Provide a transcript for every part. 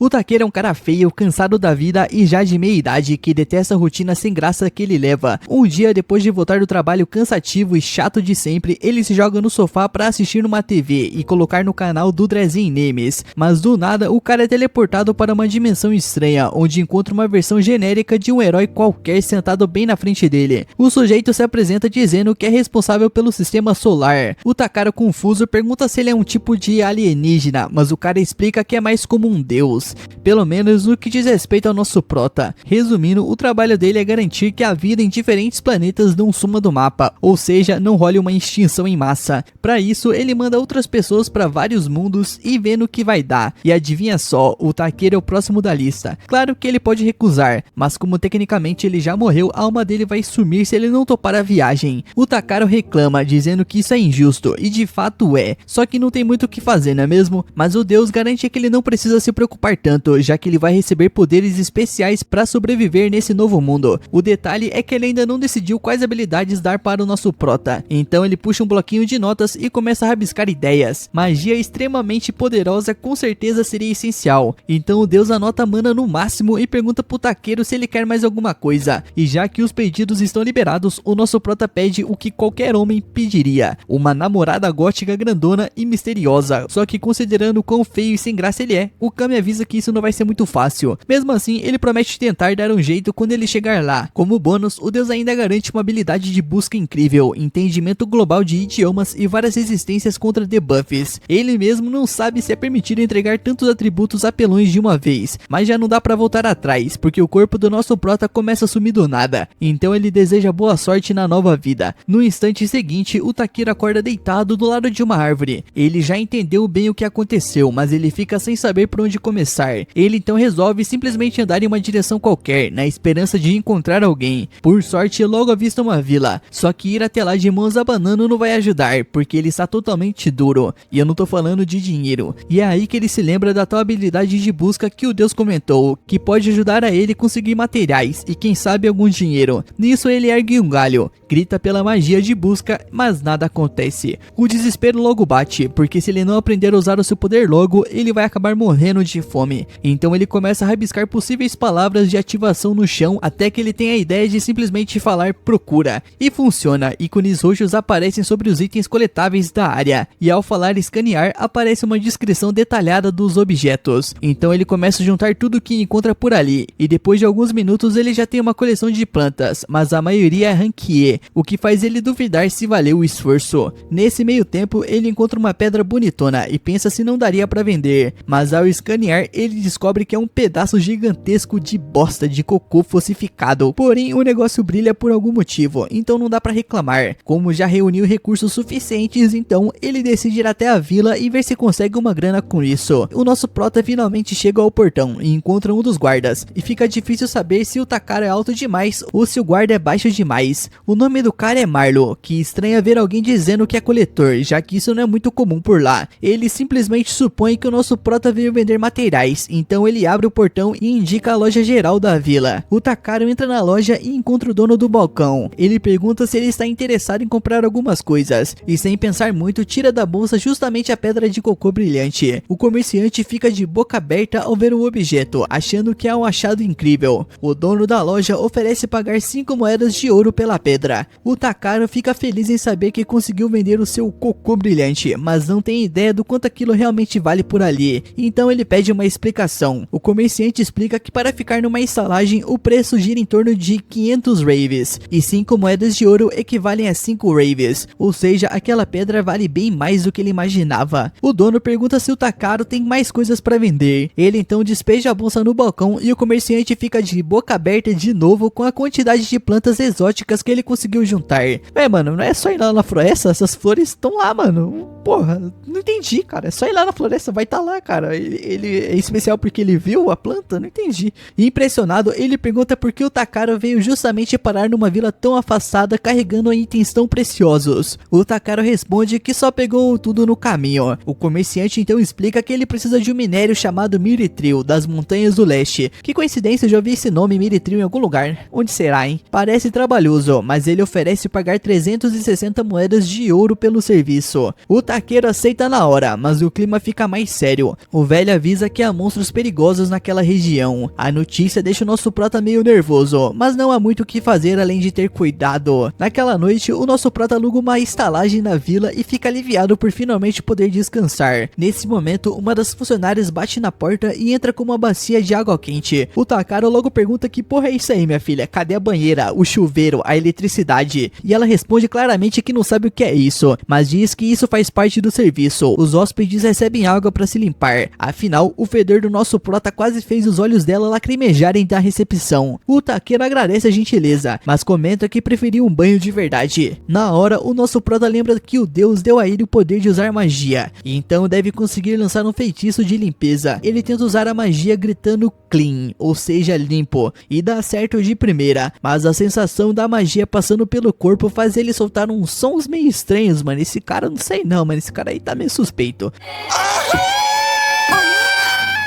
O Takeru é um cara feio, cansado da vida e já de meia idade, que detesta a rotina sem graça que ele leva. Um dia, depois de voltar do trabalho cansativo e chato de sempre, ele se joga no sofá pra assistir numa TV e colocar no canal do Drazen Nemes. Mas do nada, o cara é teleportado para uma dimensão estranha, onde encontra uma versão genérica de um herói qualquer sentado bem na frente dele. O sujeito se apresenta dizendo que é responsável pelo sistema solar. O Takeru, confuso, pergunta se ele é um tipo de alienígena, mas o cara explica que é mais como um deus, pelo menos no que diz respeito ao nosso prota. Resumindo, o trabalho dele é garantir que a vida em diferentes planetas não suma do mapa, ou seja, não role uma extinção em massa. Para isso, ele manda outras pessoas para vários mundos e vê no que vai dar. E adivinha só, o Takeru é o próximo da lista. Claro que ele pode recusar, mas como tecnicamente ele já morreu, a alma dele vai sumir se ele não topar a viagem. O Takeru reclama, dizendo que isso é injusto, e de fato é, só que não tem muito o que fazer, não é mesmo? Mas o deus garante que ele não precisa se preocupar tanto, já que ele vai receber poderes especiais para sobreviver nesse novo mundo. O detalhe é que ele ainda não decidiu quais habilidades dar para o nosso prota, então ele puxa um bloquinho de notas e começa a rabiscar ideias. Magia extremamente poderosa com certeza seria essencial, então o deus anota mana no máximo e pergunta pro Takeru se ele quer mais alguma coisa. E já que os pedidos estão liberados, o nosso prota pede o que qualquer homem pediria: uma namorada gótica grandona e misteriosa. Só que considerando quão feio e sem graça ele é, o Kami avisa que isso não vai ser muito fácil. Mesmo assim, ele promete tentar dar um jeito quando ele chegar lá. Como bônus, o deus ainda garante uma habilidade de busca incrível, entendimento global de idiomas e várias resistências contra debuffs. Ele mesmo não sabe se é permitido entregar tantos atributos apelões de uma vez, mas já não dá pra voltar atrás, porque o corpo do nosso prota começa a sumir do nada. Então ele deseja boa sorte na nova vida. No instante seguinte, o Takeru acorda deitado do lado de uma árvore. Ele já entendeu bem o que aconteceu, mas ele fica sem saber por onde começar. Ele então resolve simplesmente andar em uma direção qualquer, na esperança de encontrar alguém. Por sorte, logo avista uma vila, só que ir até lá de mãos abanando não vai ajudar, porque ele está totalmente duro, e eu não tô falando de dinheiro. E é aí que ele se lembra da tal habilidade de busca que o deus comentou, que pode ajudar a ele conseguir materiais e quem sabe algum dinheiro. Nisso ele ergue um galho, grita pela magia de busca, mas nada acontece. O desespero logo bate, porque se ele não aprender a usar o seu poder logo, ele vai acabar morrendo de fome. Então ele começa a rabiscar possíveis palavras de ativação no chão, até que ele tem a ideia de simplesmente falar procura. E funciona, ícones roxos aparecem sobre os itens coletáveis da área, e ao falar escanear, aparece uma descrição detalhada dos objetos. Então ele começa a juntar tudo que encontra por ali, e depois de alguns minutos ele já tem uma coleção de plantas, mas a maioria é rank E, o que faz ele duvidar se valeu o esforço. Nesse meio tempo, ele encontra uma pedra bonitona e pensa se não daria pra vender, mas ao escanear, ele descobre que é um pedaço gigantesco de bosta de cocô fossificado. Porém, o negócio brilha por algum motivo, então não dá pra reclamar. Como já reuniu recursos suficientes, então ele decide ir até a vila e ver se consegue uma grana com isso. O nosso prota finalmente chega ao portão e encontra um dos guardas, e fica difícil saber se o Takeru é alto demais ou se o guarda é baixo demais. O nome do cara é Marlo, que estranha ver alguém dizendo que é coletor, já que isso não é muito comum por lá. Ele simplesmente supõe que o nosso prota veio vender materiais, então ele abre o portão e indica a loja geral da vila. O Takeru entra na loja e encontra o dono do balcão. Ele pergunta se ele está interessado em comprar algumas coisas, e sem pensar muito tira da bolsa justamente a pedra de cocô brilhante. O comerciante fica de boca aberta ao ver o objeto, achando que é um achado incrível. O dono da loja oferece pagar 5 moedas de ouro pela pedra. O Takeru fica feliz em saber que conseguiu vender o seu cocô brilhante, mas não tem ideia do quanto aquilo realmente vale por ali, então ele pede uma explicação. O comerciante explica que para ficar numa estalagem o preço gira em torno de 500 raves, e 5 moedas de ouro equivalem a 5 raves, ou seja, aquela pedra vale bem mais do que ele imaginava. O dono pergunta se o Takeru tem mais coisas para vender. Ele então despeja a bolsa no balcão e o comerciante fica de boca aberta de novo com a quantidade de plantas exóticas que ele conseguiu juntar. Mano, não é só ir lá na floresta, essas flores estão lá, mano. Porra, não entendi, cara. É só ir lá na floresta, vai estar lá, cara. Ele é especial porque ele viu a planta? Não entendi. Impressionado, ele pergunta por que o Takeru veio justamente parar numa vila tão afastada carregando itens tão preciosos. O Takeru responde que só pegou tudo no caminho. O comerciante então explica que ele precisa de um minério chamado Miritril, das montanhas do leste. Que coincidência, eu já vi esse nome Miritril em algum lugar. Onde será, hein? Parece trabalhoso, mas ele oferece pagar 360 moedas de ouro pelo serviço. O Takeru aceita na hora, mas o clima fica mais sério. O velho avisa que a havia monstros perigosos naquela região. A notícia deixa o nosso prota meio nervoso, mas não há muito o que fazer além de ter cuidado. Naquela noite, o nosso prota aluga uma estalagem na vila e fica aliviado por finalmente poder descansar. Nesse momento, uma das funcionárias bate na porta e entra com uma bacia de água quente. O Takaro logo pergunta: que porra é isso aí, minha filha? Cadê a banheira, o chuveiro, a eletricidade? E ela responde claramente que não sabe o que é isso, mas diz que isso faz parte do serviço. Os hóspedes recebem água para se limpar. Afinal, o fedor do nosso prota quase fez os olhos dela lacrimejarem da recepção. O Takeru agradece a gentileza, mas comenta que preferiu um banho de verdade. Na hora, o nosso prota lembra que o deus deu a ele o poder de usar magia, e então deve conseguir lançar um feitiço de limpeza. Ele tenta usar a magia gritando clean, ou seja, limpo, e dá certo de primeira, mas a sensação da magia passando pelo corpo faz ele soltar uns sons meio estranhos, mano. Esse cara, não sei não, mano, esse cara aí tá meio suspeito.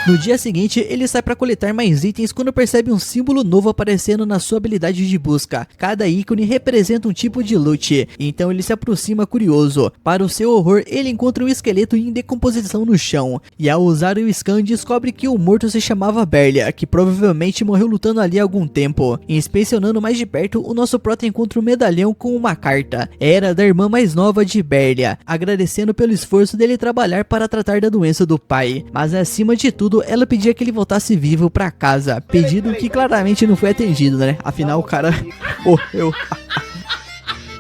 No dia seguinte, ele sai para coletar mais itens quando percebe um símbolo novo aparecendo na sua habilidade de busca. Cada ícone representa um tipo de loot, então ele se aproxima curioso. Para o seu horror, ele encontra um esqueleto em decomposição no chão, e ao usar o scan descobre que o morto se chamava Berlia, que provavelmente morreu lutando ali há algum tempo. Inspecionando mais de perto, o nosso prota encontra um medalhão com uma carta. Era da irmã mais nova de Berlia, agradecendo pelo esforço dele trabalhar para tratar da doença do pai. Mas acima de tudo, ela pedia que ele voltasse vivo pra casa, pedido que claramente não foi atendido, né? Afinal o cara morreu.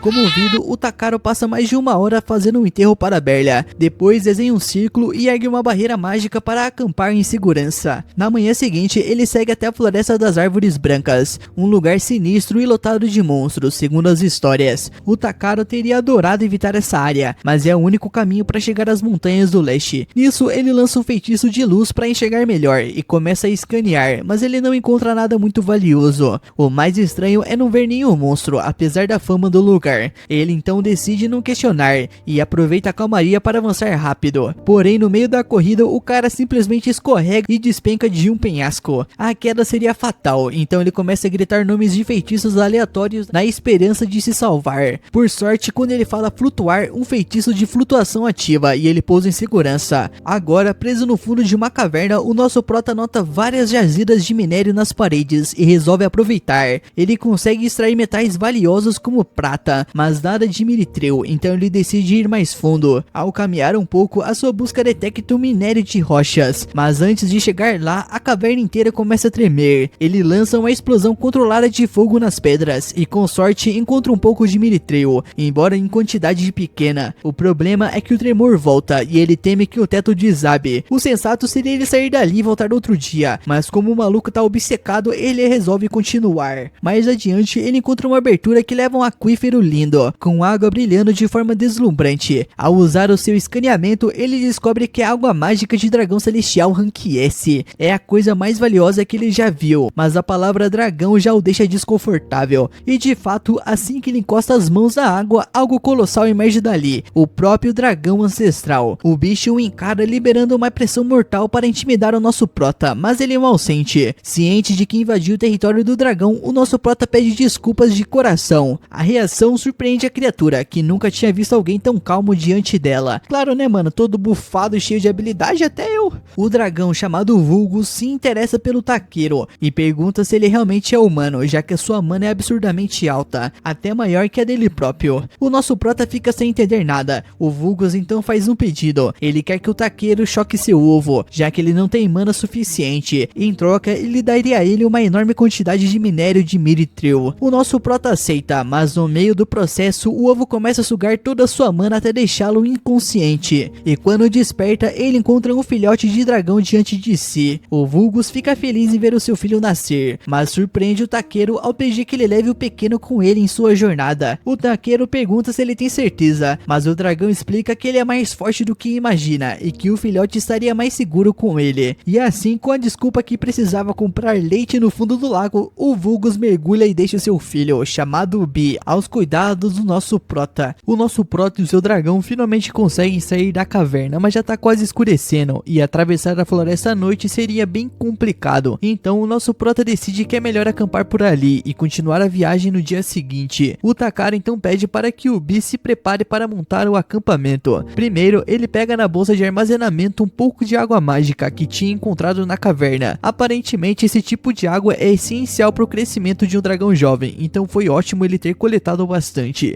Comovido, o Takaro passa mais de uma hora fazendo um enterro para Berlia. Depois desenha um círculo e ergue uma barreira mágica para acampar em segurança. Na manhã seguinte, ele segue até a Floresta das Árvores Brancas, um lugar sinistro e lotado de monstros, segundo as histórias. O Takaro teria adorado evitar essa área, mas é o único caminho para chegar às montanhas do leste. Nisso, ele lança um feitiço de luz para enxergar melhor e começa a escanear, mas ele não encontra nada muito valioso. O mais estranho é não ver nenhum monstro, apesar da fama do lugar. Ele então decide não questionar e aproveita a calmaria para avançar rápido. Porém, no meio da corrida, o cara simplesmente escorrega e despenca de um penhasco. A queda seria fatal, então ele começa a gritar nomes de feitiços aleatórios na esperança de se salvar. Por sorte, quando ele fala flutuar, um feitiço de flutuação ativa e ele pousa em segurança. Agora, preso no fundo de uma caverna, o nosso prota nota várias jazidas de minério nas paredes e resolve aproveitar. Ele consegue extrair metais valiosos como prata, mas nada de Miritril, então ele decide ir mais fundo. Ao caminhar um pouco, a sua busca detecta um minério de rochas, mas antes de chegar lá, a caverna inteira começa a tremer. Ele lança uma explosão controlada de fogo nas pedras e com sorte encontra um pouco de Miritril, embora em quantidade pequena. O problema é que o tremor volta e ele teme que o teto desabe. O sensato seria ele sair dali e voltar outro dia, mas como o maluco tá obcecado, ele resolve continuar. Mais adiante, ele encontra uma abertura que leva a um aquífero lindo, com água brilhando de forma deslumbrante. Ao usar o seu escaneamento, ele descobre que é água mágica de dragão celestial Rank S. É a coisa mais valiosa que ele já viu, mas a palavra dragão já o deixa desconfortável. E de fato, assim que ele encosta as mãos na água, algo colossal emerge dali, o próprio dragão ancestral. O bicho o encara, liberando uma pressão mortal para intimidar o nosso prota, mas ele mal sente. Ciente de que invadiu o território do dragão, o nosso prota pede desculpas de coração. A reação surpreende a criatura, que nunca tinha visto alguém tão calmo diante dela. Claro, né, mano? Todo bufado e cheio de habilidade, até eu. O dragão, chamado Vulgus, se interessa pelo Takeru e pergunta se ele realmente é humano, já que a sua mana é absurdamente alta, até maior que a dele próprio. O nosso prota fica sem entender nada. O Vulgus então faz um pedido. Ele quer que o Takeru choque seu ovo, já que ele não tem mana suficiente. Em troca, ele daria a ele uma enorme quantidade de minério de Miritril. O nosso prota aceita, mas no meio do processo, o ovo começa a sugar toda a sua mana até deixá-lo inconsciente. E quando desperta, ele encontra um filhote de dragão diante de si. O Vulgus fica feliz em ver o seu filho nascer, mas surpreende o Takeru ao pedir que ele leve o pequeno com ele em sua jornada. O Takeru pergunta se ele tem certeza, mas o dragão explica que ele é mais forte do que imagina e que o filhote estaria mais seguro com ele. E assim, com a desculpa que precisava comprar leite no fundo do lago, o Vulgus mergulha e deixa seu filho, chamado Bi, aos cuidados cuidado do nosso prota. O nosso prota e o seu dragão finalmente conseguem sair da caverna, mas já tá quase escurecendo e atravessar a floresta à noite seria bem complicado. Então o nosso prota decide que é melhor acampar por ali e continuar a viagem no dia seguinte. O Takara então pede para que o Bi se prepare para montar o acampamento. Primeiro, ele pega na bolsa de armazenamento um pouco de água mágica que tinha encontrado na caverna. Aparentemente esse tipo de água é essencial para o crescimento de um dragão jovem, então foi ótimo ele ter coletado bastante.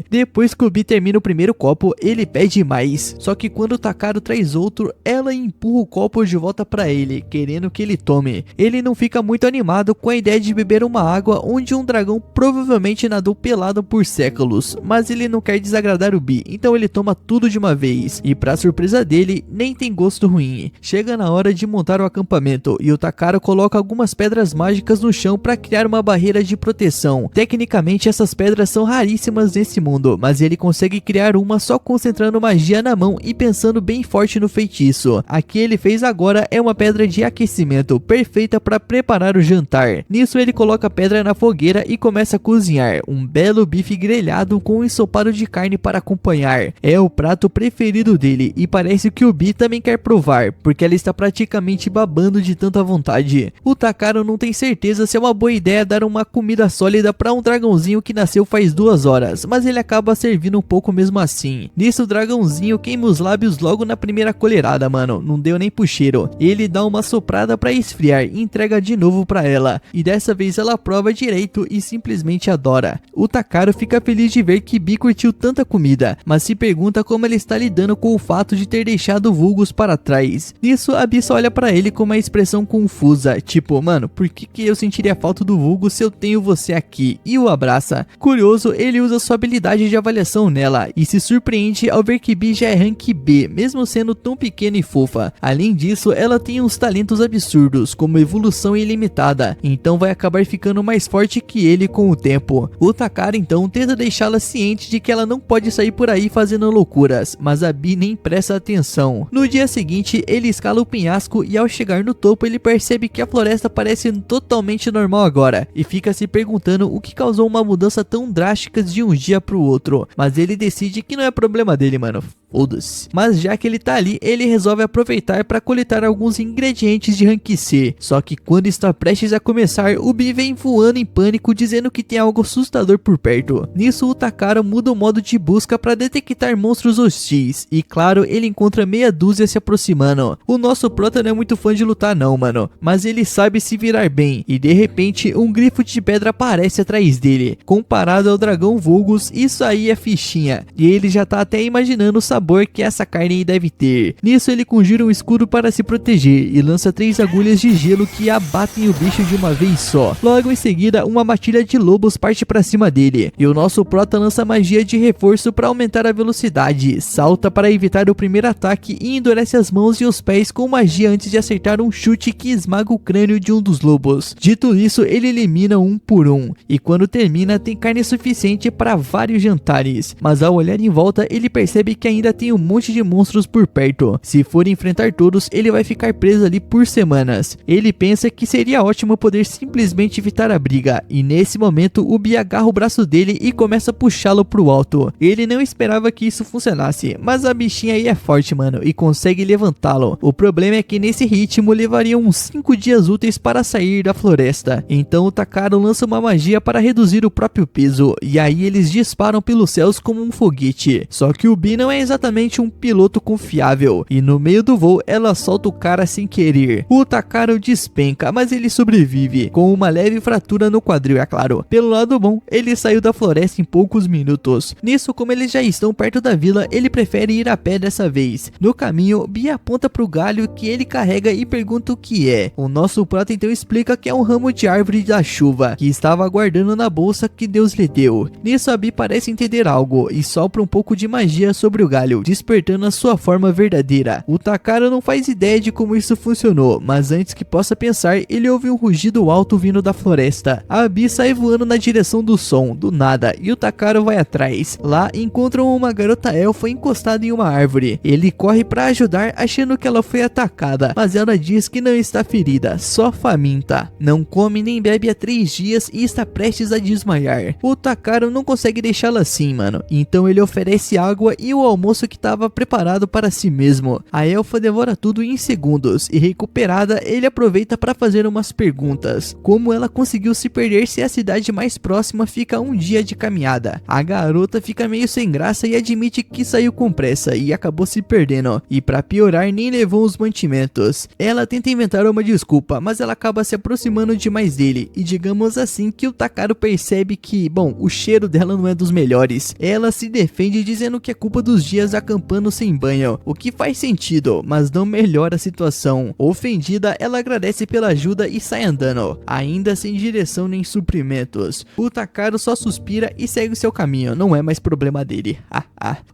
Depois que o Bi termina o primeiro copo, ele pede mais, só que quando o Takaro traz outro, ela empurra o copo de volta para ele, querendo que ele tome. Ele não fica muito animado com a ideia de beber uma água onde um dragão provavelmente nadou pelado por séculos, mas ele não quer desagradar o Bi, então ele toma tudo de uma vez, e para surpresa dele, nem tem gosto ruim. Chega na hora de montar o acampamento, e o Takaro coloca algumas pedras mágicas no chão para criar uma barreira de proteção. Tecnicamente essas pedras são raríssimas nesse mundo, mas ele consegue criar uma só concentrando magia na mão e pensando bem forte no feitiço. A que ele fez agora é uma pedra de aquecimento, perfeita para preparar o jantar. Nisso ele coloca a pedra na fogueira e começa a cozinhar um belo bife grelhado com um ensopado de carne para acompanhar. É o prato preferido dele e parece que o Bi também quer provar, porque ela está praticamente babando de tanta vontade. O Takaro não tem certeza se é uma boa ideia dar uma comida sólida para um dragãozinho que nasceu faz 2 horas, mas ele acaba servindo um pouco mesmo assim. Nisso o dragãozinho queima os lábios logo na primeira colherada, mano, não deu nem pro cheiro. Ele dá uma soprada para esfriar e entrega de novo para ela, e dessa vez ela prova direito e simplesmente adora. O Takaro fica feliz de ver que Bi curtiu tanta comida, mas se pergunta como ele está lidando com o fato de ter deixado Vulgus para trás. Nisso a Bi só olha para ele com uma expressão confusa, tipo, mano, por que eu sentiria falta do Vulgus se eu tenho você aqui? E o abraça. Curioso, ele usa sua habilidade de avaliação nela e se surpreende ao ver que Bi já é rank B, mesmo sendo tão pequena e fofa. Além disso, ela tem uns talentos absurdos, como evolução ilimitada, então vai acabar ficando mais forte que ele com o tempo. O Takara então tenta deixá-la ciente de que ela não pode sair por aí fazendo loucuras, mas a Bi nem presta atenção. No dia seguinte, ele escala o penhasco e ao chegar no topo ele percebe que a floresta parece totalmente normal agora, e fica se perguntando o que causou uma mudança tão drástica de um dia pro outro, mas ele decide que não é problema dele, mano. Foda-se. Mas já que ele tá ali, ele resolve aproveitar para coletar alguns ingredientes de rank C. Só que quando está prestes a começar, o Bi vem voando em pânico dizendo que tem algo assustador por perto. Nisso o Takaro muda o modo de busca para detectar monstros hostis. E claro, ele encontra meia dúzia se aproximando. O nosso prota não é muito fã de lutar não, mano, mas ele sabe se virar bem. E de repente um grifo de pedra aparece atrás dele. Comparado ao dragão Vulgus, isso aí é fichinha. E ele já tá até imaginando o sabor que essa carne deve ter. Nisso ele conjura um escudo para se proteger e lança 3 agulhas de gelo que abatem o bicho de uma vez só. Logo em seguida, uma matilha de lobos parte para cima dele e o nosso prota lança magia de reforço para aumentar a velocidade, salta para evitar o primeiro ataque e endurece as mãos e os pés com magia antes de acertar um chute que esmaga o crânio de um dos lobos. Dito isso, ele elimina um por um e quando termina tem carne suficiente para vários jantares, mas ao olhar em volta ele percebe que ainda tem um monte de monstros por perto. Se for enfrentar todos, ele vai ficar preso ali por semanas. Ele pensa que seria ótimo poder simplesmente evitar a briga, e nesse momento o Bi agarra o braço dele e começa a puxá-lo pro alto. Ele não esperava que isso funcionasse, mas a bichinha aí é forte, mano, e consegue levantá-lo. O problema é que nesse ritmo levaria uns 5 dias úteis para sair da floresta. Então o Takaro lança uma magia para reduzir o próprio peso, e aí eles disparam pelos céus como um foguete. Só que o Bi não é exatamente um piloto confiável, e no meio do voo ela solta o cara sem querer. O Takaro despenca, mas ele sobrevive, com uma leve fratura no quadril, é claro. Pelo lado bom, ele saiu da floresta em poucos minutos. Nisso, como eles já estão perto da vila, ele prefere ir a pé dessa vez. No caminho, Bi aponta pro galho que ele carrega e pergunta o que é. O nosso prota então explica que é um ramo de árvore da chuva, que estava guardando na bolsa que Deus lhe deu. Nisso, a Bi parece entender algo, e sopra um pouco de magia sobre o galho. trabalho, despertando a sua forma verdadeira. O Takaro não faz ideia de como isso funcionou, mas antes que possa pensar, ele ouve um rugido alto vindo da floresta. A Abi sai voando na direção do som, do nada, e o Takaro vai atrás. Lá encontram uma garota elfa encostada em uma árvore. Ele corre para ajudar, achando que ela foi atacada, mas ela diz que não está ferida, só faminta. Não come nem bebe há 3 dias e está prestes a desmaiar. O Takaro não consegue deixá-la assim, mano. Então ele oferece água e o almoço que estava preparado para si mesmo. A elfa devora tudo em segundos e, recuperada, ele aproveita para fazer umas perguntas. Como ela conseguiu se perder se a cidade mais próxima fica a 1 dia de caminhada? A garota fica meio sem graça e admite que saiu com pressa e acabou se perdendo. E para piorar, nem levou os mantimentos. Ela tenta inventar uma desculpa, mas ela acaba se aproximando demais dele. E digamos assim que o Takaro percebe que, bom, o cheiro dela não é dos melhores. Ela se defende dizendo que é culpa dos dias acampando sem banho, o que faz sentido, mas não melhora a situação. Ofendida, ela agradece pela ajuda e sai andando, ainda sem direção nem suprimentos. O Takaro só suspira e segue seu caminho, não é mais problema dele.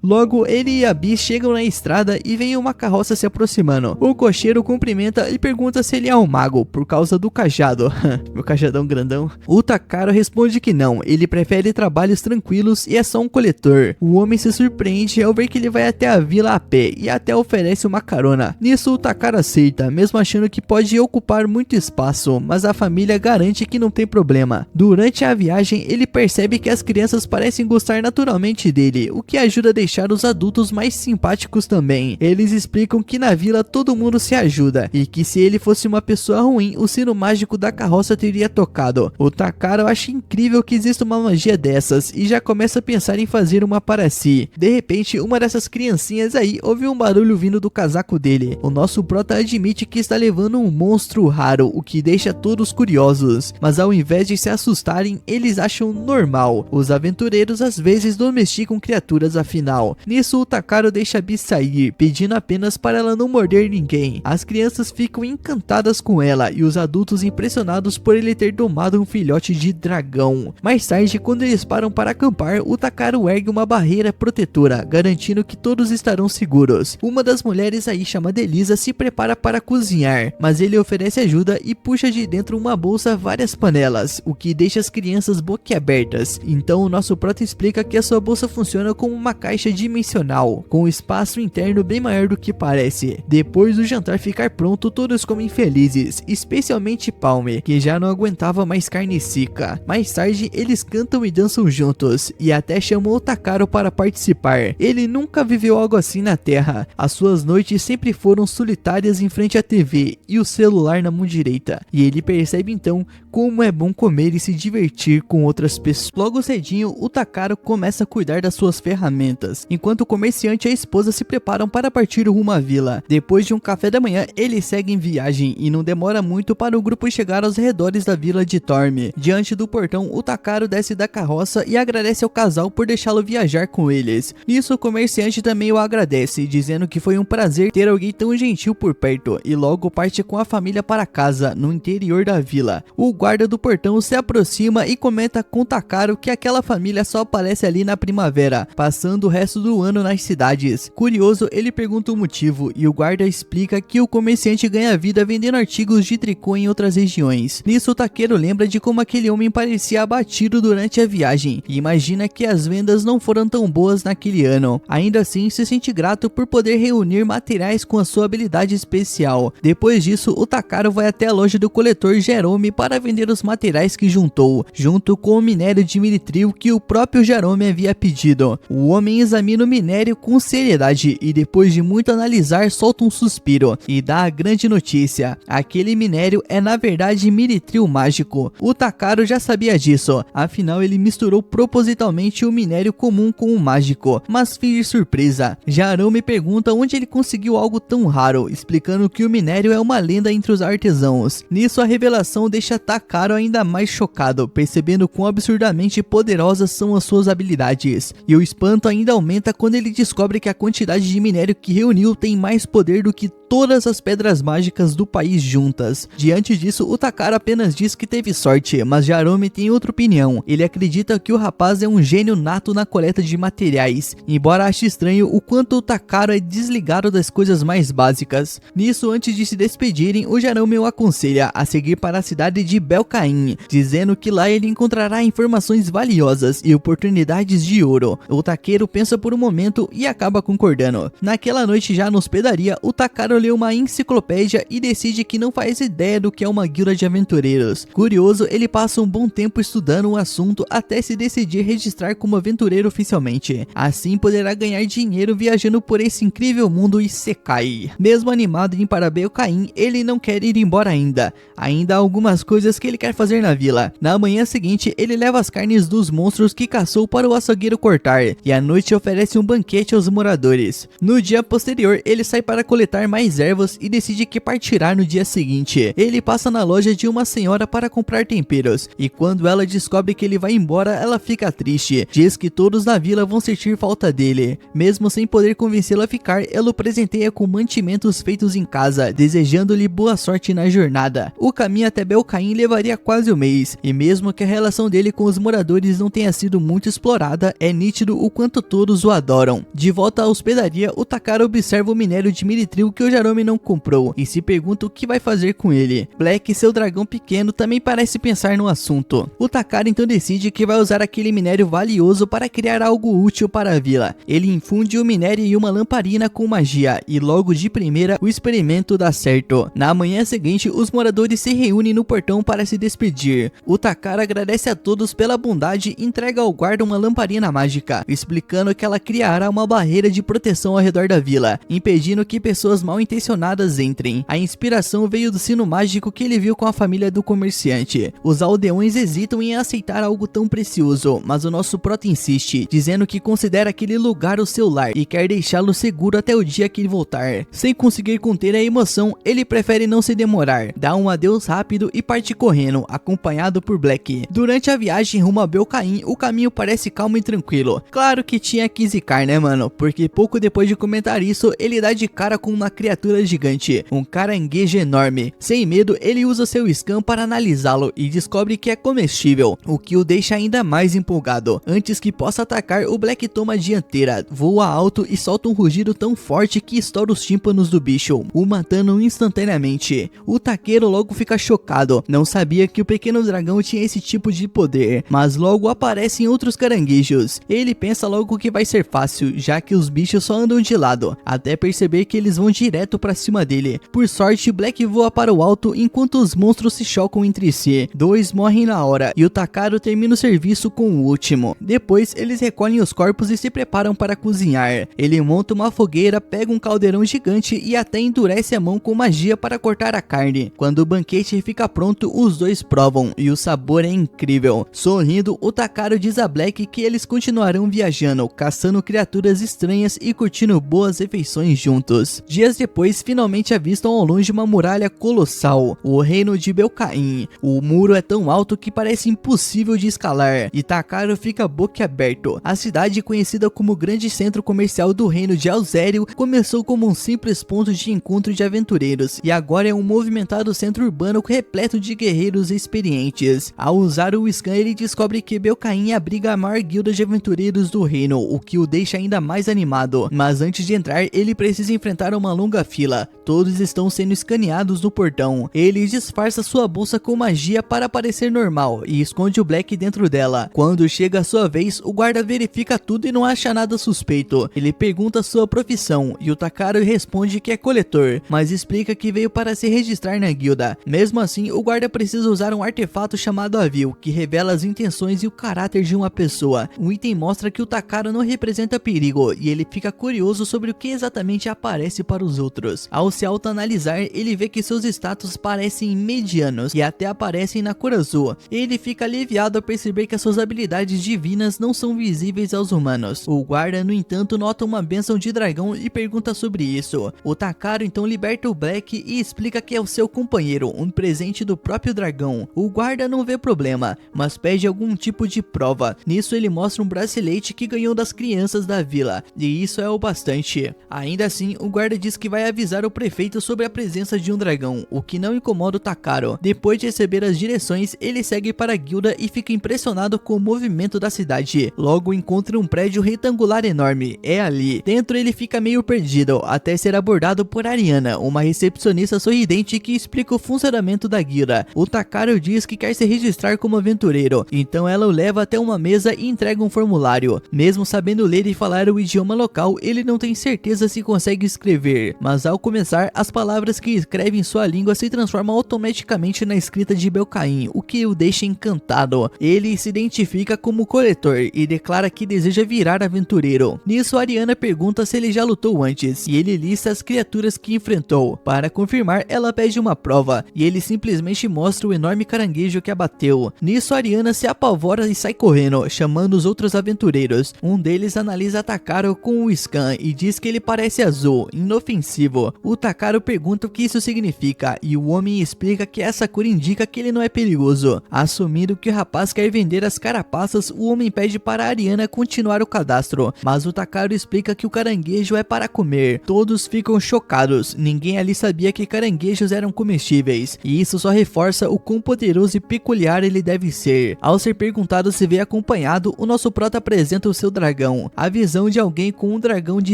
Logo, ele e a Bi chegam na estrada e vem uma carroça se aproximando. O cocheiro cumprimenta e pergunta se ele é um mago, por causa do cajado. Meu cajadão grandão. O Takaro responde que não, ele prefere trabalhos tranquilos e é só um coletor. O homem se surpreende ao ver que ele vai até a vila a pé e até oferece uma carona. Nisso o Takaro aceita, mesmo achando que pode ocupar muito espaço, mas a família garante que não tem problema. Durante a viagem, ele percebe que as crianças parecem gostar naturalmente dele, o que ajuda a deixar os adultos mais simpáticos também. Eles explicam que na vila todo mundo se ajuda e que se ele fosse uma pessoa ruim, o sino mágico da carroça teria tocado. O Takaro acha incrível que exista uma magia dessas e já começa a pensar em fazer uma para si. De repente, uma dessas criancinhas aí ouve um barulho vindo do casaco dele. O nosso prota admite que está levando um monstro raro, o que deixa todos curiosos, mas ao invés de se assustarem, eles acham normal. Os aventureiros às vezes domesticam criaturas afinal. Nisso o Takaro deixa a Bi sair, pedindo apenas para ela não morder ninguém. As crianças ficam encantadas com ela e os adultos impressionados por ele ter domado um filhote de dragão. Mais tarde, quando eles param para acampar, o Takaro ergue uma barreira protetora, garantindo que todos estarão seguros. Uma das mulheres aí, chamada Elisa, se prepara para cozinhar, mas ele oferece ajuda e puxa de dentro uma bolsa várias panelas, o que deixa as crianças boquiabertas. Então o nosso prota explica que a sua bolsa funciona como uma caixa dimensional, com um espaço interno bem maior do que parece. Depois do jantar ficar pronto, todos comem felizes, especialmente Palme, que já não aguentava mais carne seca. Mais tarde, eles cantam e dançam juntos, e até chamam o Takaro para participar. Ele nunca viveu algo assim na Terra. As suas noites sempre foram solitárias em frente à TV e o celular na mão direita, e ele percebe então como é bom comer e se divertir com outras pessoas. Logo cedinho, o Takaro começa a cuidar das suas ferramentas, enquanto o comerciante e a esposa se preparam para partir rumo à vila. Depois de um café da manhã, eles seguem viagem e não demora muito para o grupo chegar aos redores da vila de Torme. Diante do portão, o Takaro desce da carroça e agradece ao casal por deixá-lo viajar com eles. Nisso, o comerciante também o agradece, dizendo que foi um prazer ter alguém tão gentil por perto, e logo parte com a família para casa, no interior da vila. O guarda do portão se aproxima e comenta com Takaro que aquela família só aparece ali na primavera, passando o resto do ano nas cidades. Curioso, ele pergunta o motivo e o guarda explica que o comerciante ganha vida vendendo artigos de tricô em outras regiões. Nisso, o Takeru lembra de como aquele homem parecia abatido durante a viagem e imagina que as vendas não foram tão boas naquele ano. Ainda assim, se sente grato por poder reunir materiais com a sua habilidade especial. Depois disso, o Takaro vai até a loja do coletor Jerome para vender os materiais que juntou, junto com o minério de Miritril que o próprio Jerome havia pedido. O homem examina o minério com seriedade e depois de muito analisar solta um suspiro e dá a grande notícia: aquele minério é na verdade Miritril mágico. O Takaro já sabia disso, afinal ele misturou propositalmente o minério comum com o mágico, mas finge surpresa. Jerome pergunta onde ele conseguiu algo tão raro, explicando que o minério é uma lenda entre os artesãos. Nisso, a revelação deixa Takaro ainda mais chocado, percebendo quão absurdamente poderosas são as suas habilidades. E o espanto ainda aumenta quando ele descobre que a quantidade de minério que reuniu tem mais poder do que todas as pedras mágicas do país juntas. Diante disso, o Takaro apenas diz que teve sorte, mas Jerome tem outra opinião. Ele acredita que o rapaz é um gênio nato na coleta de materiais. Embora ache bastante estranho o quanto o Takaro é desligado das coisas mais básicas. Nisso, antes de se despedirem, o Jerome o aconselha a seguir para a cidade de Belcaim, dizendo que lá ele encontrará informações valiosas e oportunidades de ouro. O taqueiro pensa por um momento e acaba concordando. Naquela noite, já na hospedaria, o Takaro lê uma enciclopédia e decide que não faz ideia do que é uma guilda de aventureiros. Curioso, ele passa um bom tempo estudando o assunto até se decidir registrar como aventureiro oficialmente. Assim poderá ganhar dinheiro viajando por esse incrível mundo Isekai. Mesmo animado em ir para Belcaim, ele não quer ir embora ainda. Ainda há algumas coisas que ele quer fazer na vila. Na manhã seguinte, ele leva as carnes dos monstros que caçou para o açougueiro cortar, e à noite oferece um banquete aos moradores. No dia posterior, ele sai para coletar mais ervas e decide que partirá no dia seguinte. Ele passa na loja de uma senhora para comprar temperos, e quando ela descobre que ele vai embora, ela fica triste. Diz que todos na vila vão sentir falta dele. Mesmo sem poder convencê-lo a ficar, ela o presenteia com mantimentos feitos em casa, desejando-lhe boa sorte na jornada. O caminho até Belcaim levaria quase um mês, e mesmo que a relação dele com os moradores não tenha sido muito explorada, é nítido o quanto todos o adoram. De volta à hospedaria, o Takaro observa o minério de Miritril que o Jerome não comprou, e se pergunta o que vai fazer com ele. Black, seu dragão pequeno, também parece pensar no assunto. O Takaro então decide que vai usar aquele minério valioso para criar algo útil para a vila. Ele infunde o minério em uma lamparina com magia, e logo de primeira o experimento dá certo. Na manhã seguinte, os moradores se reúnem no portão para se despedir. O Takaro agradece a todos pela bondade e entrega ao guarda uma lamparina mágica, explicando que ela criará uma barreira de proteção ao redor da vila, impedindo que pessoas mal intencionadas entrem. A inspiração veio do sino mágico que ele viu com a família do comerciante. Os aldeões hesitam em aceitar algo tão precioso, mas o nosso prota insiste, dizendo que considera aquele lugar o seu lar e quer deixá-lo seguro até o dia que ele voltar. Sem conseguir conter a emoção, ele prefere não se demorar, dá um adeus rápido e parte correndo, acompanhado por Black. Durante a viagem rumo a Belcaim, o caminho parece calmo e tranquilo. Claro que tinha que zicar, né, mano? Porque pouco depois de comentar isso, ele dá de cara com uma criatura gigante, um caranguejo enorme. Sem medo, ele usa seu scan para analisá-lo e descobre que é comestível, o que o deixa ainda mais empolgado. Antes que possa atacar, o Black toma a dianteira, voa alto e solta um rugido tão forte que estoura os tímpanos do bicho, o matando instantaneamente. O taqueiro logo fica chocado, não sabia que o pequeno dragão tinha esse tipo de poder, mas logo aparecem outros caranguejos. Ele pensa logo que vai ser fácil, já que os bichos só andam de lado, até perceber que eles vão direto pra cima dele. Por sorte, Black voa para o alto enquanto os monstros se chocam entre si. Dois morrem na hora e o Takaro termina o serviço com o último. Depois, eles recolhem os corpos e se preparam para cozinhar. Ele monta uma fogueira, pega um caldeirão gigante e até endurece a mão com magia para cortar a carne. Quando o banquete fica pronto, os dois provam e o sabor é incrível. Sorrindo, o Takaro diz a Black que eles continuarão viajando, caçando criaturas estranhas e curtindo boas refeições juntos. Dias depois, finalmente avistam ao longe uma muralha colossal, o reino de Belcaim. O muro é tão alto que parece impossível de escalar, e Takaro fica boquiaberto. A cidade, conhecida como grande centro comercial do reino de Alzério, começou como um simples ponto de encontro de aventureiros, e agora é um movimentado centro urbano repleto de guerreiros experientes. Ao usar o scan, ele descobre que Belcaim abriga a maior guilda de aventureiros do reino, o que o deixa ainda mais animado. Mas antes de entrar, ele precisa enfrentar uma longa fila. Todos estão sendo escaneados no portão. Ele disfarça sua bolsa com magia para parecer normal e esconde o Black dentro dela. Quando chega a sua vez, o guarda verifica tudo e não acha nada suspeito. Ele pergunta sua profissão e o Takaro responde que é coletor, mas explica que veio para se registrar na guilda. Mesmo assim, o guarda precisa usar um artefato chamado Avil, que revela as intenções e o caráter de uma pessoa. O item mostra que o Takaro não representa perigo e ele fica curioso sobre o que exatamente aparece para os outros. Ao se autoanalisar, ele vê que seus status parecem medianos e até aparecem na cor azul. Ele fica aliviado ao perceber que as suas habilidades divinas não são visíveis aos humanos. O guarda, no entanto, nota uma bênção de dragão e pergunta sobre isso. O Takaro então liberta o Black e explica que é o seu companheiro, um presente do próprio dragão. O guarda não vê problema, mas pede algum tipo de prova. Nisso ele mostra um bracelete que ganhou das crianças da vila, e isso é o bastante. Ainda assim, o guarda diz que vai avisar o prefeito sobre a presença de um dragão, o que não incomoda o Takaro. Depois de receber as direções, ele segue para a guilda e fica impressionado com o movimento da cidade. Logo encontra um prédio retangular enorme, é ali. Dentro ele fica meio perdido, até ser abordado por Ariana, uma recepcionista sorridente que explica o funcionamento da guilda. O Takaro diz que quer se registrar como aventureiro, então ela o leva até uma mesa e entrega um formulário. Mesmo sabendo ler e falar o idioma local, ele não tem certeza se consegue escrever, mas ao começar, as palavras que escreve em sua língua se transformam automaticamente na escrita de Belcaim, o que o deixa encantado. Ele se identifica como coletor e declara que deseja virar aventureiro. Nisso, Ariana pergunta se ele já lutou antes, e ele lista as criaturas que enfrentou. Para confirmar, ela pede uma prova, e ele simplesmente mostra o enorme caranguejo que abateu. Nisso, Ariana se apavora e sai correndo, chamando os outros aventureiros. Um deles analisa Takaro com o scan e diz que ele parece azul, inofensivo. O Takaro pergunta o que isso significa, e o homem explica que essa cor indica que ele não é perigoso. Assumindo que o rapaz quer vender as carapaças, o homem pede para Ariana continuar o cadastro, mas o Takaro explica que o caranguejo é para comer. Todos ficam chocados, ninguém ali sabia que caranguejos eram comestíveis, e isso só reforça o quão poderoso e peculiar ele deve ser. Ao ser perguntado se veio acompanhado, o nosso prota apresenta o seu dragão. A visão de alguém com um dragão de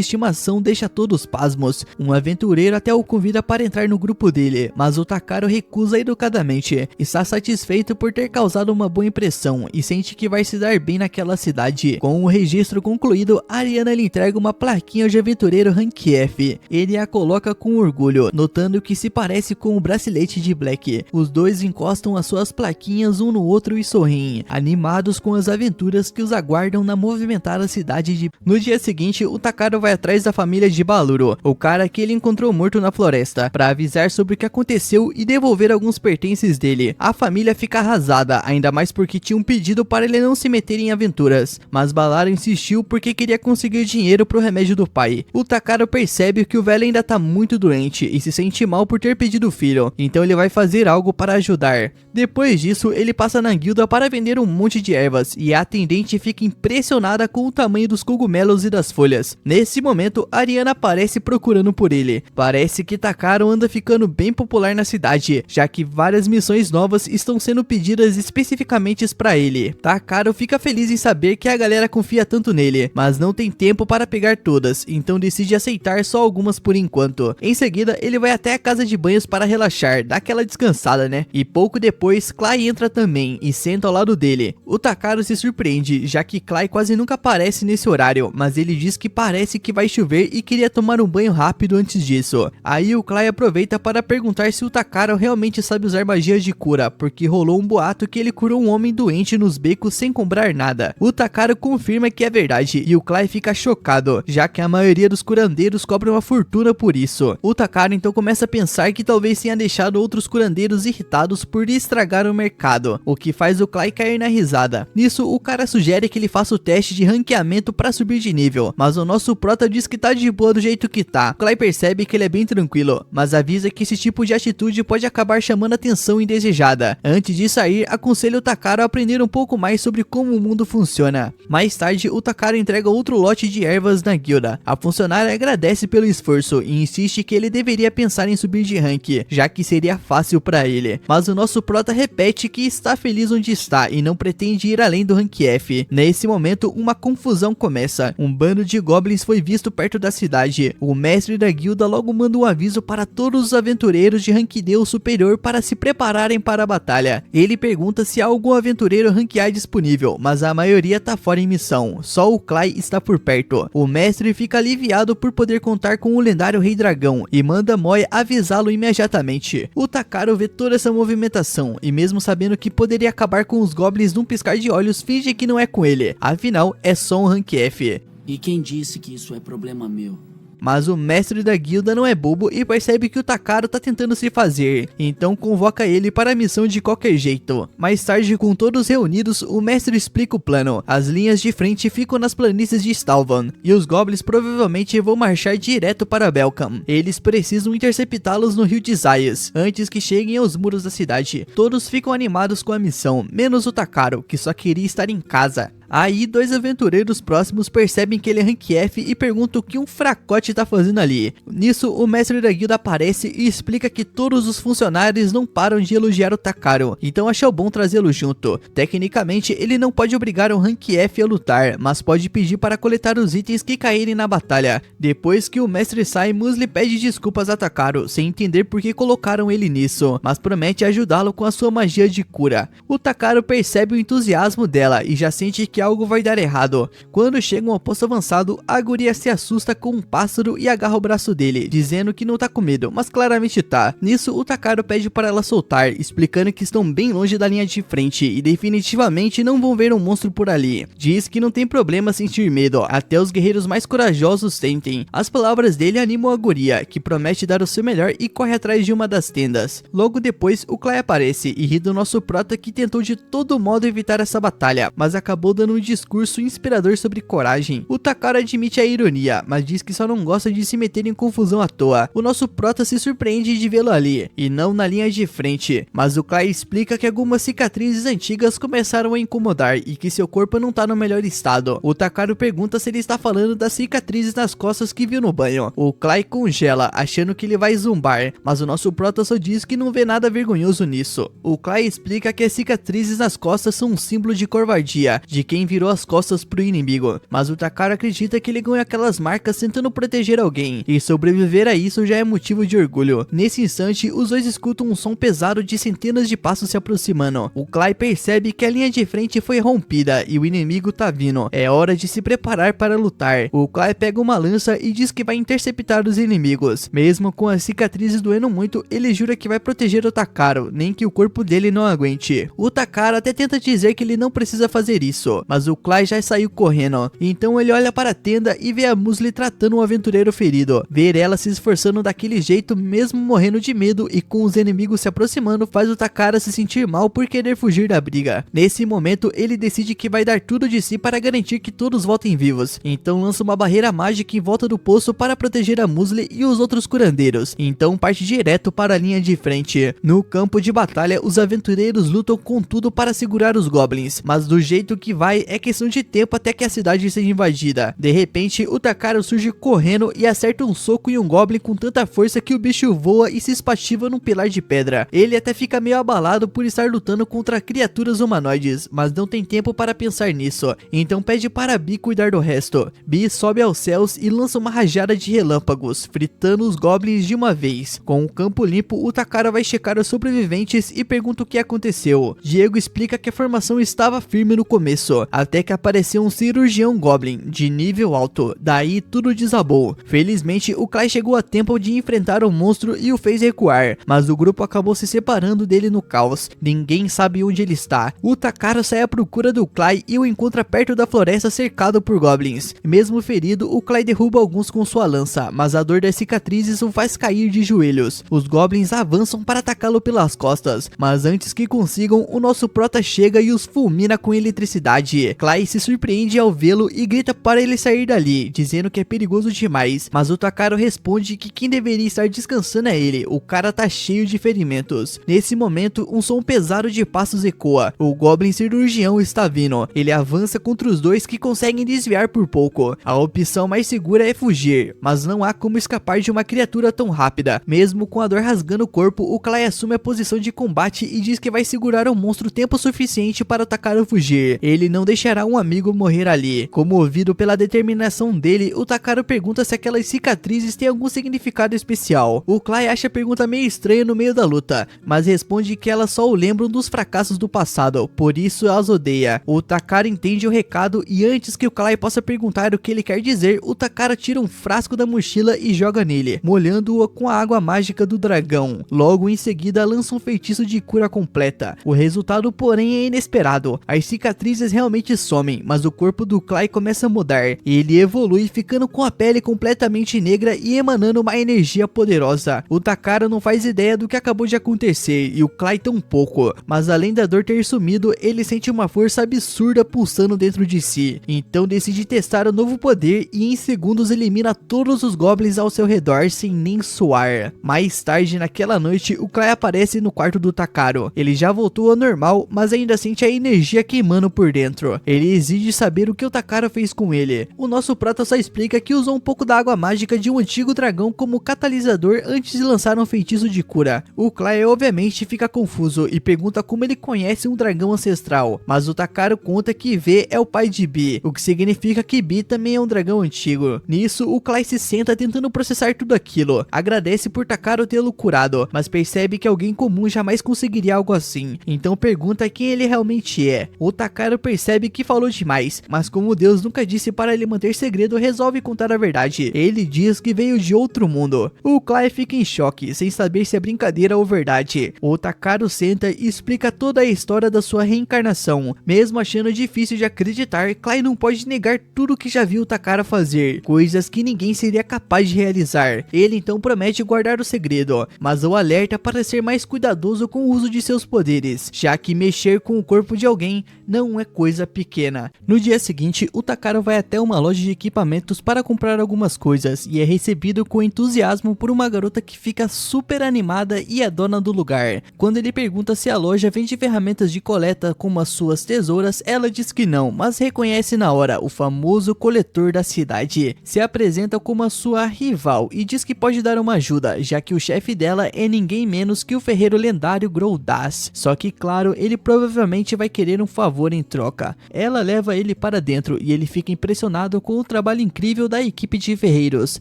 estimação deixa todos pasmos. Um aventureiro até o convida para entrar no grupo dele, mas o Takaro recusa educadamente. Está satisfeito por ter causado uma boa impressão e sente que vai se dar bem naquela cidade. Com o registro concluído, Ariana lhe entrega uma plaquinha de aventureiro Rank F. Ele a coloca com orgulho, notando que se parece com o bracelete de Black. Os dois encostam as suas plaquinhas um no outro e sorriem, animados com as aventuras que os aguardam na movimentada cidade de... No dia seguinte, o Takaro vai atrás da família de Baluro, o cara que ele encontrou morto na floresta, para avisar sobre o que aconteceu e devolver alguns pertences dele. A família fica arrasada, ainda mais porque tinha um pedido para ele não se meter em aventuras, mas Balaro insistiu porque queria conseguir dinheiro pro remédio do pai. O Takaro percebe que o velho ainda tá muito doente e se sente mal por ter pedido o filho, então ele vai fazer algo para ajudar. Depois disso, ele passa na guilda para vender um monte de ervas, e a atendente fica impressionada com o tamanho dos cogumelos e das folhas. Nesse momento, Ariana aparece procurando por ele. Parece que Takaro anda ficando bem popular na cidade, já que várias missões novas estão sendo pedidas especificamente para ele. Takaro fica feliz em saber que a galera confia tanto nele, mas não tem tempo para pegar todas, então decide aceitar só algumas por enquanto. Em seguida, ele vai até a casa de banhos para relaxar, dar aquela descansada, né? E pouco depois, Clay entra também e senta ao lado dele. O Takaro se surpreende, já que Clay quase nunca aparece nesse horário, mas ele diz que parece que vai chover e queria tomar um banho rápido antes disso. Aí o Clay aproveita para perguntar se o Takaro realmente sabe usar magias de cura, porque rolou um boato que ele curou um homem doente nos becos sem comprar nada. O Takaro confirma que é verdade e o Clay fica chocado, já que a maioria dos curandeiros cobra uma fortuna por isso. O Takaro então começa a pensar que talvez tenha deixado outros curandeiros irritados por estragar o mercado, o que faz o Clay cair na risada. Nisso, o cara sugere que ele faça o teste de ranqueamento para subir de nível, mas o nosso prota diz que tá de boa do jeito que tá. Clay percebe que ele é bem tranquilo, mas avisa que esse tipo de atitude pode acabar chamando atenção indesejada. Antes de sair, aconselha o Takaro a aprender um pouco mais sobre como o mundo funciona. Mais tarde, o Takaro entrega outro lote de ervas na guilda. A funcionária agradece pelo esforço e insiste que ele deveria pensar em subir de rank, já que seria fácil para ele. Mas o nosso prota repete que está feliz onde está e não pretende ir além do rank F. Nesse momento, uma confusão começa. Um bando de goblins foi visto perto da cidade. O mestre da guilda logo manda um aviso para todos os aventureiros de rank D ou superior para se prepararem para a batalha. Ele pergunta se há algum aventureiro rank A disponível, mas a maioria tá fora em missão. Só o Clay está por perto. O mestre fica aliviado por poder contar com o lendário Rei Dragão e manda Moe avisá-lo imediatamente. O Takaro vê toda essa movimentação e mesmo sabendo que poderia acabar com os goblins num piscar de olhos, finge que não é com ele. Afinal, é só um rank F. E quem disse que isso é problema meu? Mas o mestre da guilda não é bobo e percebe que o Takaro tá tentando se fazer, então convoca ele para a missão de qualquer jeito. Mais tarde, com todos reunidos, o mestre explica o plano. As linhas de frente ficam nas planícies de Stalvan, e os goblins provavelmente vão marchar direto para Belcam. Eles precisam interceptá-los no rio de Zayas, antes que cheguem aos muros da cidade. Todos ficam animados com a missão, menos o Takaro, que só queria estar em casa. Aí dois aventureiros próximos percebem que ele é Rank F e perguntam o que um fracote tá fazendo ali. Nisso o mestre da guilda aparece e explica que todos os funcionários não param de elogiar o Takaro, então achou bom trazê-lo junto. Tecnicamente ele não pode obrigar um Rank F a lutar, mas pode pedir para coletar os itens que caírem na batalha. Depois que o mestre sai, Musli pede desculpas a Takaro, sem entender por que colocaram ele nisso, mas promete ajudá-lo com a sua magia de cura. O Takaro percebe o entusiasmo dela e já sente que algo vai dar errado. Quando chegam ao posto avançado, a guria se assusta com um pássaro e agarra o braço dele, dizendo que não tá com medo, mas claramente tá. Nisso o Takaro pede para ela soltar, explicando que estão bem longe da linha de frente e definitivamente não vão ver um monstro por ali. Diz que não tem problema sentir medo, até os guerreiros mais corajosos sentem. As palavras dele animam a guria, que promete dar o seu melhor e corre atrás de uma das tendas. Logo depois o Clay aparece e ri do nosso prota, que tentou de todo modo evitar essa batalha, mas acabou dando um discurso inspirador sobre coragem. O Takaro admite a ironia, mas diz que só não gosta de se meter em confusão à toa. O nosso prota se surpreende de vê-lo ali, e não na linha de frente, mas o Clay explica que algumas cicatrizes antigas começaram a incomodar e que seu corpo não tá no melhor estado. O Takaro pergunta se ele está falando das cicatrizes nas costas que viu no banho. O Clay congela, achando que ele vai zumbar, mas o nosso prota só diz que não vê nada vergonhoso nisso. O Clay explica que as cicatrizes nas costas são um símbolo de covardia, de quem virou as costas pro inimigo, mas o Takaro acredita que ele ganhou aquelas marcas tentando proteger alguém, e sobreviver a isso já é motivo de orgulho. Nesse instante, os dois escutam um som pesado de centenas de passos se aproximando. O Clay percebe que a linha de frente foi rompida e o inimigo tá vindo. É hora de se preparar para lutar. O Clay pega uma lança e diz que vai interceptar os inimigos. Mesmo com as cicatrizes doendo muito, ele jura que vai proteger o Takaro, nem que o corpo dele não aguente. O Takaro até tenta dizer que ele não precisa fazer isso, mas o Clay já saiu correndo. Então ele olha para a tenda e vê a Musli tratando um aventureiro ferido. Ver ela se esforçando daquele jeito, mesmo morrendo de medo e com os inimigos se aproximando, faz o Takaro se sentir mal por querer fugir da briga. Nesse momento ele decide que vai dar tudo de si para garantir que todos voltem vivos. Então lança uma barreira mágica em volta do poço para proteger a Musli e os outros curandeiros. Então parte direto para a linha de frente. No campo de batalha, os aventureiros lutam com tudo para segurar os goblins, mas do jeito que vai é questão de tempo até que a cidade seja invadida. De repente o Takaro surge correndo e acerta um soco em um goblin com tanta força que o bicho voa e se espativa num pilar de pedra. Ele até fica meio abalado por estar lutando contra criaturas humanoides, mas não tem tempo para pensar nisso, então pede para Bi cuidar do resto. Bi sobe aos céus e lança uma rajada de relâmpagos, fritando os goblins de uma vez. Com o campo limpo, o Takaro vai checar os sobreviventes e pergunta o que aconteceu. Diego explica que a formação estava firme no começo, até que apareceu um cirurgião goblin de nível alto, daí tudo desabou. Felizmente o Clay chegou a tempo de enfrentar o monstro e o fez recuar, mas o grupo acabou se separando dele no caos. Ninguém sabe onde ele está. O Takaro sai à procura do Clay e o encontra perto da floresta cercado por goblins. Mesmo ferido, o Clay derruba alguns com sua lança, mas a dor das cicatrizes o faz cair de joelhos. Os goblins avançam para atacá-lo pelas costas, mas antes que consigam, o nosso prota chega e os fulmina com eletricidade. Clay se surpreende ao vê-lo e grita para ele sair dali, dizendo que é perigoso demais, mas o Takaro responde que quem deveria estar descansando é ele, o cara tá cheio de ferimentos. Nesse momento, um som pesado de passos ecoa. O goblin cirurgião está vindo. Ele avança contra os dois, que conseguem desviar por pouco. A opção mais segura é fugir, mas não há como escapar de uma criatura tão rápida. Mesmo com a dor rasgando o corpo, o Clay assume a posição de combate e diz que vai segurar o monstro tempo suficiente para o Takaro fugir. Ele não deixará um amigo morrer ali. Comovido pela determinação dele, o Takaro pergunta se aquelas cicatrizes têm algum significado especial. O Clay acha a pergunta meio estranha no meio da luta, mas responde que elas só o lembram dos fracassos do passado, por isso as odeia. O Takaro entende o recado e antes que o Clay possa perguntar o que ele quer dizer, o Takaro tira um frasco da mochila e joga nele, molhando-o com a água mágica do dragão. Logo em seguida lança um feitiço de cura completa. O resultado, porém, é inesperado. As cicatrizes realmente somem, mas o corpo do Clay começa a mudar. Ele evolui, ficando com a pele completamente negra e emanando uma energia poderosa. O Takaro não faz ideia do que acabou de acontecer e o Clay tampouco, mas além da dor ter sumido, ele sente uma força absurda pulsando dentro de si. Então decide testar o novo poder e em segundos elimina todos os goblins ao seu redor sem nem suar. Mais tarde naquela noite, o Clay aparece no quarto do Takaro. Ele já voltou ao normal, mas ainda sente a energia queimando por dentro. dentro. Ele exige saber o que o Takara fez com ele. O nosso prota só explica que usou um pouco da água mágica de um antigo dragão como catalisador antes de lançar um feitiço de cura. O Clay obviamente fica confuso e pergunta como ele conhece um dragão ancestral, mas o Takara conta que V é o pai de B, o que significa que B também é um dragão antigo. Nisso, o Clay se senta tentando processar tudo aquilo, agradece por Takara tê-lo curado, mas percebe que alguém comum jamais conseguiria algo assim, então pergunta quem ele realmente é. O Takara percebe que falou demais, mas como Deus nunca disse para ele manter segredo, resolve contar a verdade. Ele diz que veio de outro mundo. O Clay fica em choque, sem saber se é brincadeira ou verdade. O Takara senta e explica toda a história da sua reencarnação. Mesmo achando difícil de acreditar, Clay não pode negar tudo que já viu o Takara fazer, coisas que ninguém seria capaz de realizar. Ele então promete guardar o segredo, mas o alerta para ser mais cuidadoso com o uso de seus poderes, já que mexer com o corpo de alguém não é coisa pequena. No dia seguinte, o Takara vai até uma loja de equipamentos para comprar algumas coisas e é recebido com entusiasmo por uma garota que fica super animada e é dona do lugar. Quando ele pergunta se a loja vende ferramentas de coleta como as suas tesouras, ela diz que não, mas reconhece na hora o famoso coletor da cidade. Se apresenta como a sua rival e diz que pode dar uma ajuda, já que o chefe dela é ninguém menos que o ferreiro lendário Groldass. Só que claro, ele provavelmente vai querer um favor em troca. Ela leva ele para dentro e ele fica impressionado com o trabalho incrível da equipe de ferreiros.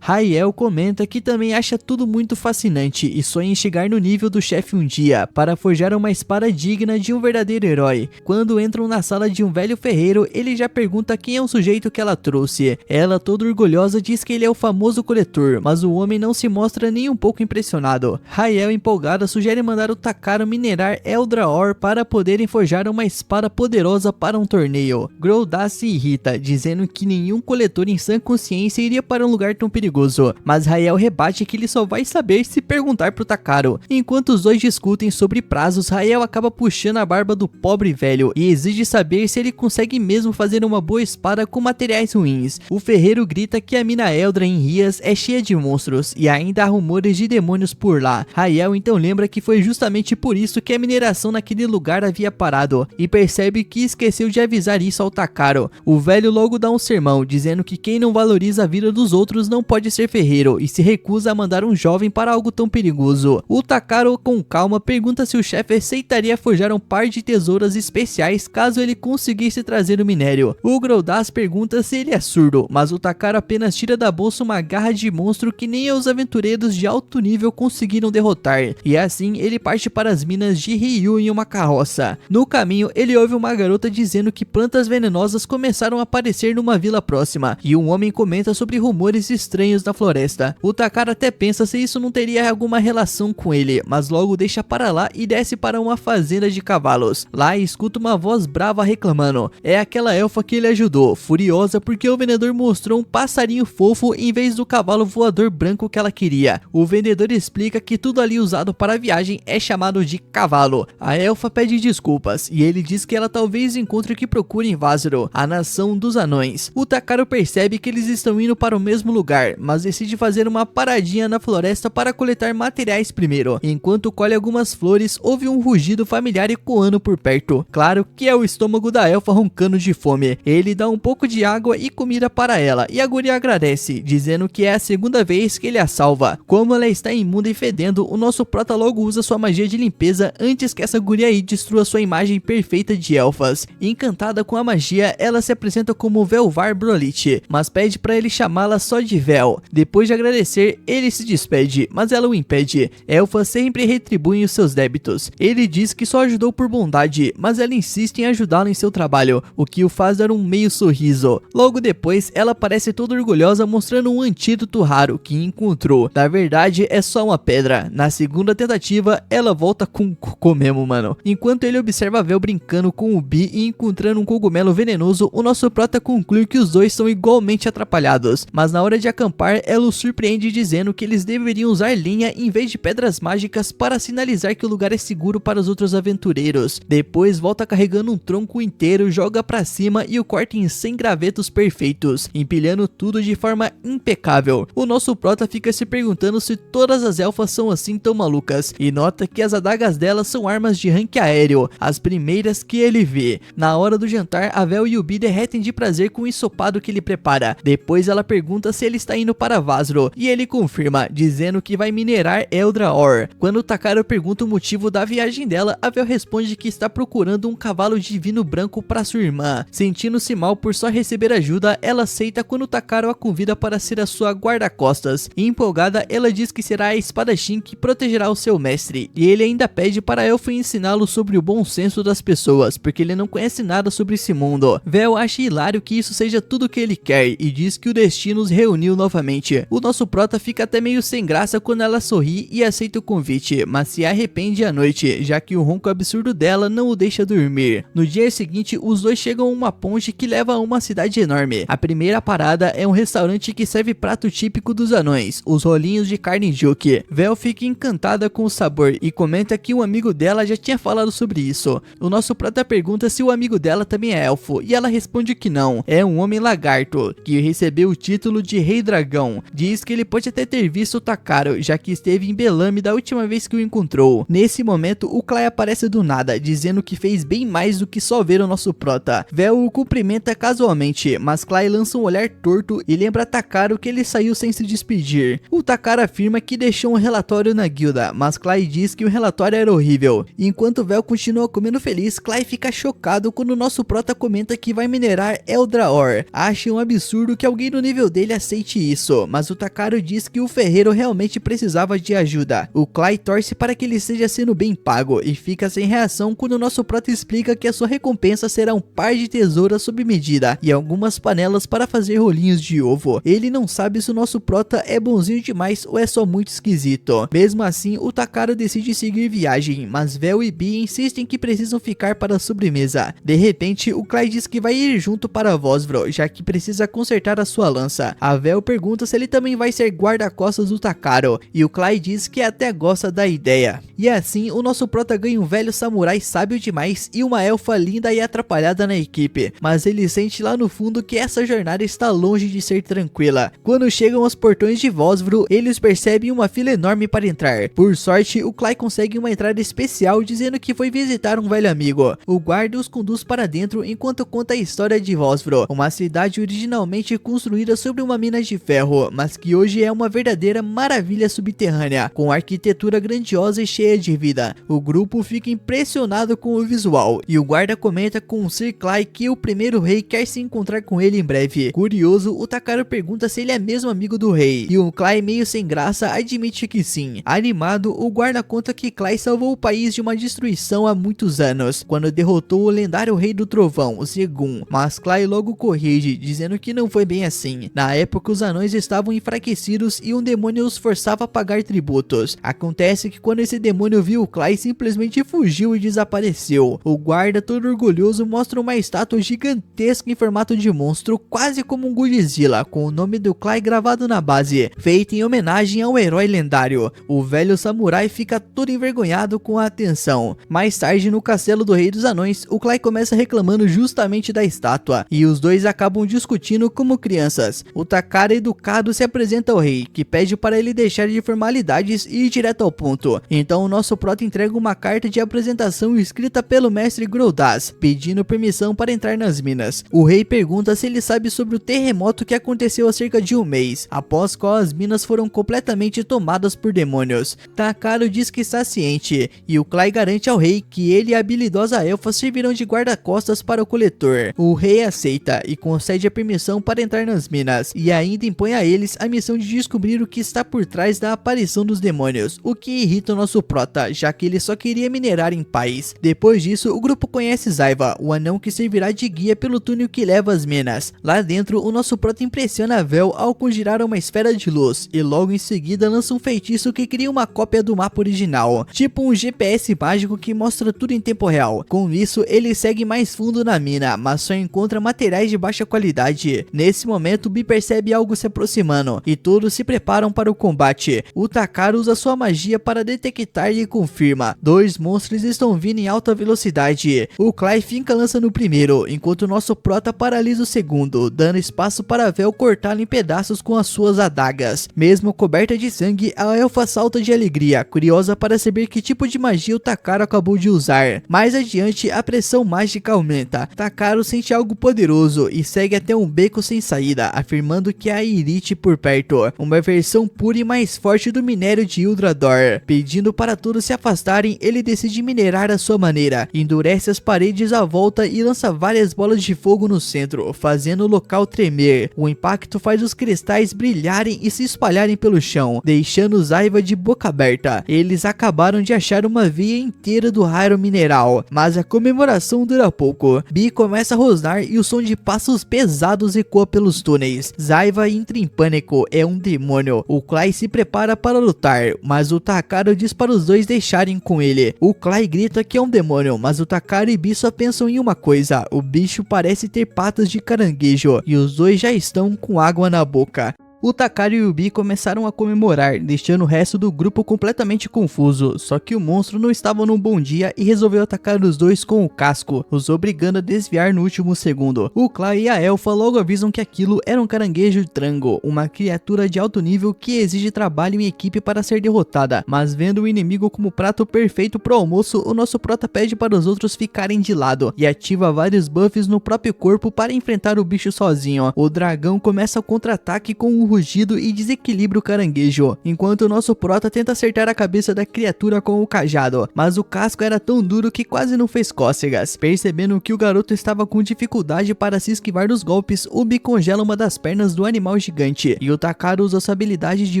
Rael comenta que também acha tudo muito fascinante e sonha em chegar no nível do chefe um dia, para forjar uma espada digna de um verdadeiro herói. Quando entram na sala de um velho ferreiro, ele já pergunta quem é o sujeito que ela trouxe. Ela, toda orgulhosa, diz que ele é o famoso coletor, mas o homem não se mostra nem um pouco impressionado. Rael, empolgada, sugere mandar o Takara minerar Eldraor para poderem forjar uma espada poderosa para um torneio. Groldass se irrita, dizendo que nenhum coletor em sã consciência iria para um lugar tão perigoso, mas Rael rebate que ele só vai saber se perguntar pro Takara. Enquanto os dois discutem sobre prazos, Rael acaba puxando a barba do pobre velho e exige saber se ele consegue mesmo fazer uma boa espada com materiais ruins. O ferreiro grita que a mina Eldra em Rias é cheia de monstros e ainda há rumores de demônios por lá. Rael então lembra que foi justamente por isso que a mineração naquele lugar havia parado e percebe que esqueceu de avisar isso ao Takara. O velho logo dá um sermão, dizendo que quem não valoriza a vida dos outros não pode ser ferreiro e se recusa a mandar um jovem para algo tão perigoso. O Takara, com calma, pergunta se o chefe aceitaria forjar um par de tesouras especiais caso ele conseguisse trazer o minério. O Groldass pergunta se ele é surdo, mas o Takara apenas tira da bolsa uma garra de monstro que nem os aventureiros de alto nível conseguiram derrotar, e assim ele parte para as minas de Ryu em uma carroça. No caminho, ele ouve uma garota dizendo que plantas venenosas começaram a aparecer numa vila próxima, e um homem comenta sobre rumores estranhos na floresta. O Takara até pensa se isso não teria alguma relação com ele, mas logo deixa para lá e desce para uma fazenda de cavalos. Lá escuta uma voz brava reclamando. É aquela elfa que ele ajudou, furiosa porque o vendedor mostrou um passarinho fofo em vez do cavalo voador branco que ela queria. O vendedor explica que tudo ali usado para a viagem é chamado de cavalo. A elfa pede desculpas e ele diz que ela talvez encontre o que procura em Vazro, a nação dos anões. O Takara percebe que eles estão indo para o mesmo lugar, mas decide fazer uma paradinha na floresta para coletar materiais primeiro. Enquanto colhe algumas flores, ouve um rugido familiar ecoando por perto. Claro que é o estômago da elfa roncando de fome. Ele dá um pouco de água e comida para ela, e a guria agradece, dizendo que é a segunda vez que ele a salva. Como ela está imunda e fedendo, o nosso prota logo usa sua magia de limpeza antes que essa guria aí destrua sua imagem perfeita de elfas. Encantada com a magia, ela se apresenta como Velvar Brolit, mas pede para ele chamá-la só de Vel. Depois de agradecer, ele se despede, mas ela o impede. Elfas sempre retribuem os seus débitos. Ele diz que só ajudou por bondade, mas ela insiste em ajudá-lo em seu trabalho, o que o faz dar um meio sorriso. Logo depois, ela parece toda orgulhosa mostrando um antídoto raro que encontrou. Na verdade, é só uma pedra. Na segunda tentativa, ela volta com cocô mesmo, mano. Enquanto ele observa a Vel brincando com o Bi e encontrando um cogumelo venenoso, o nosso prota conclui que os dois são igualmente atrapalhados. Mas na hora de acampar, ela o surpreende dizendo que eles deveriam usar linha em vez de pedras mágicas para sinalizar que o lugar é seguro para os outros aventureiros. Depois volta carregando um tronco inteiro, joga pra cima e o corta em 100 gravetos perfeitos, empilhando tudo de forma impecável. O nosso prota fica se perguntando se todas as elfas são assim tão malucas, e nota que as adagas delas são armas de rank aéreo, as primeiras que ele vê. Na hora hora do jantar, a Vel e o Bi derretem de prazer com o ensopado que ele prepara. Depois ela pergunta se ele está indo para Vazro, e ele confirma, dizendo que vai minerar Eldraor. Quando o Takaro pergunta o motivo da viagem dela, a Vel responde que está procurando um cavalo divino branco para sua irmã. Sentindo-se mal por só receber ajuda, ela aceita quando o Takaro a convida para ser a sua guarda-costas. Empolgada, ela diz que será a espadachim que protegerá o seu mestre, e ele ainda pede para Elfo ensiná-lo sobre o bom senso das pessoas, porque ele não conhece nada sobre esse mundo. Vel acha hilário que isso seja tudo o que ele quer e diz que o destino os reuniu novamente. O nosso prota fica até meio sem graça quando ela sorri e aceita o convite, mas se arrepende à noite, já que o ronco absurdo dela não o deixa dormir. No dia seguinte, os dois chegam a uma ponte que leva a uma cidade enorme. A primeira parada é um restaurante que serve prato típico dos anões, os rolinhos de carne juque. Vel fica encantada com o sabor e comenta que um amigo dela já tinha falado sobre isso. O nosso prota pergunta se o amigo dela também é elfo, e ela responde que não, é um homem lagarto, que recebeu o título de Rei Dragão. Diz que ele pode até ter visto o Takaro, já que esteve em Belame da última vez que o encontrou. Nesse momento, o Clay aparece do nada, dizendo que fez bem mais do que só ver o nosso prota. Vel o cumprimenta casualmente, mas Clay lança um olhar torto e lembra a Takaro que ele saiu sem se despedir. O Takaro afirma que deixou um relatório na guilda, mas Clay diz que o relatório era horrível. Enquanto Vel continua comendo feliz, Clay fica chocado quando o nosso prota comenta que vai minerar Eldraor. Acha um absurdo que alguém no nível dele aceite isso, mas o Takaro diz que o ferreiro realmente precisava de ajuda. O Clay torce para que ele esteja sendo bem pago e fica sem reação quando o nosso prota explica que a sua recompensa será um par de tesouras sob medida e algumas panelas para fazer rolinhos de ovo. Ele não sabe se o nosso prota é bonzinho demais ou é só muito esquisito. Mesmo assim, o Takaro decide seguir viagem, mas Vel e Bi insistem que precisam ficar para a sobremesa. De repente, o Clay diz que vai ir junto para Vosvro, já que precisa consertar a sua lança. A Vel pergunta se ele também vai ser guarda-costas do Takaro, e o Clay diz que até gosta da ideia. E assim, o nosso prota ganha um velho samurai sábio demais e uma elfa linda e atrapalhada na equipe, mas ele sente lá no fundo que essa jornada está longe de ser tranquila. Quando chegam aos portões de Vosvro, eles percebem uma fila enorme para entrar. Por sorte, o Clay consegue uma entrada especial dizendo que foi visitar um velho amigo. O guarda os conduz para dentro enquanto conta a história de Vosvro, uma cidade originalmente construída sobre uma mina de ferro, mas que hoje é uma verdadeira maravilha subterrânea, com arquitetura grandiosa e cheia de vida. O grupo fica impressionado com o visual, e o guarda comenta com o Sir Clay que o primeiro rei quer se encontrar com ele em breve. Curioso, o Takaro pergunta se ele é mesmo amigo do rei, e o Clay, meio sem graça, admite que sim. Animado, o guarda conta que Clay salvou o país de uma destruição há muitos anos, quando derrotou o lendário rei do trovão, o Zegum, mas Clay logo corrige, dizendo que não foi bem assim. Na época, os anões estavam enfraquecidos e um demônio os forçava a pagar tributos. Acontece que quando esse demônio viu o Clay, simplesmente fugiu e desapareceu. O guarda, todo orgulhoso, mostra uma estátua gigantesca em formato de monstro, quase como um Godzilla, com o nome do Clay gravado na base, feita em homenagem ao herói lendário. O velho samurai fica todo envergonhado com a atenção. Mais tarde, no castelo do rei dos anões, o Clay começa reclamando justamente da estátua, e os dois acabam discutindo como crianças. O Takaro, educado, se apresenta ao rei, que pede para ele deixar de formalidades e ir direto ao ponto. Então o nosso prota entrega uma carta de apresentação escrita pelo mestre Groldas, pedindo permissão para entrar nas minas. O rei pergunta se ele sabe sobre o terremoto que aconteceu há cerca de um mês, após qual as minas foram completamente tomadas por demônios. Takaro diz que está ciente, e o Clay garante ao rei que ele e a habilidosa elfa servirão de guarda-costas para o coletor. O rei aceita e concede a permissão para entrar nas minas, e ainda impõe a eles a missão de descobrir o que está por trás da aparição dos demônios, o que irrita o nosso prota, já que ele só queria minerar em paz. Depois disso, o grupo conhece Zaiva, o anão que servirá de guia pelo túnel que leva às minas. Lá dentro, o nosso prota impressiona a Vel ao conjurar uma esfera de luz, e logo em seguida lança um feitiço que cria uma cópia do mapa original, tipo um GPS mágico que mostra tudo em tempo real. Com isso, ele segue mais fundo na mina, mas só encontra materiais de baixa qualidade. Nesse momento, Bi percebe algo se aproximando, e todos se preparam para o combate. O Takaro usa sua magia para detectar e confirma: dois monstros estão vindo em alta velocidade. O Clay finca a lança no primeiro, enquanto o nosso prota paralisa o segundo, dando espaço para a Vel cortá-lo em pedaços com as suas adagas. Mesmo coberta de sangue, a elfa salta de alegria, curiosa para saber que tipo de magia o Takaro acabou de usar. Mais adiante, a pressão mágica mágica aumenta. Takaro sente algo poderoso e segue até um beco sem saída, afirmando que há Irite por perto, uma versão pura e mais forte do minério de Yldrador. Pedindo para todos se afastarem, ele decide minerar à sua maneira, endurece as paredes à volta e lança várias bolas de fogo no centro, fazendo o local tremer. O impacto faz os cristais brilharem e se espalharem pelo chão, deixando Zaiva de boca aberta. Eles acabaram de achar uma veia inteira do raro mineral, mas a comemoração dura pouco. Bi começa a rosnar e o som de passos pesados ecoa pelos túneis. Zaiva entra em pânico, é um demônio. O Clay se prepara para lutar, mas o Takaro diz para os dois deixarem com ele. O Clay grita que é um demônio, mas o Takaro e Bi só pensam em uma coisa: o bicho parece ter patas de caranguejo, e os dois já estão com água na boca. O Takaro e o Bi começaram a comemorar, deixando o resto do grupo completamente confuso, só que o monstro não estava num bom dia e resolveu atacar os dois com o casco, os obrigando a desviar no último segundo. O Clay e a Elfa logo avisam que aquilo era um caranguejo trango, uma criatura de alto nível que exige trabalho em equipe para ser derrotada, mas vendo o inimigo como prato perfeito pro almoço, o nosso prota pede para os outros ficarem de lado e ativa vários buffs no próprio corpo para enfrentar o bicho sozinho. O dragão começa o contra-ataque com o rugido e desequilibra o caranguejo, enquanto o nosso prota tenta acertar a cabeça da criatura com o cajado, mas o casco era tão duro que quase não fez cócegas. Percebendo que o garoto estava com dificuldade para se esquivar dos golpes, o Bi congela uma das pernas do animal gigante, e o Takaro usa sua habilidade de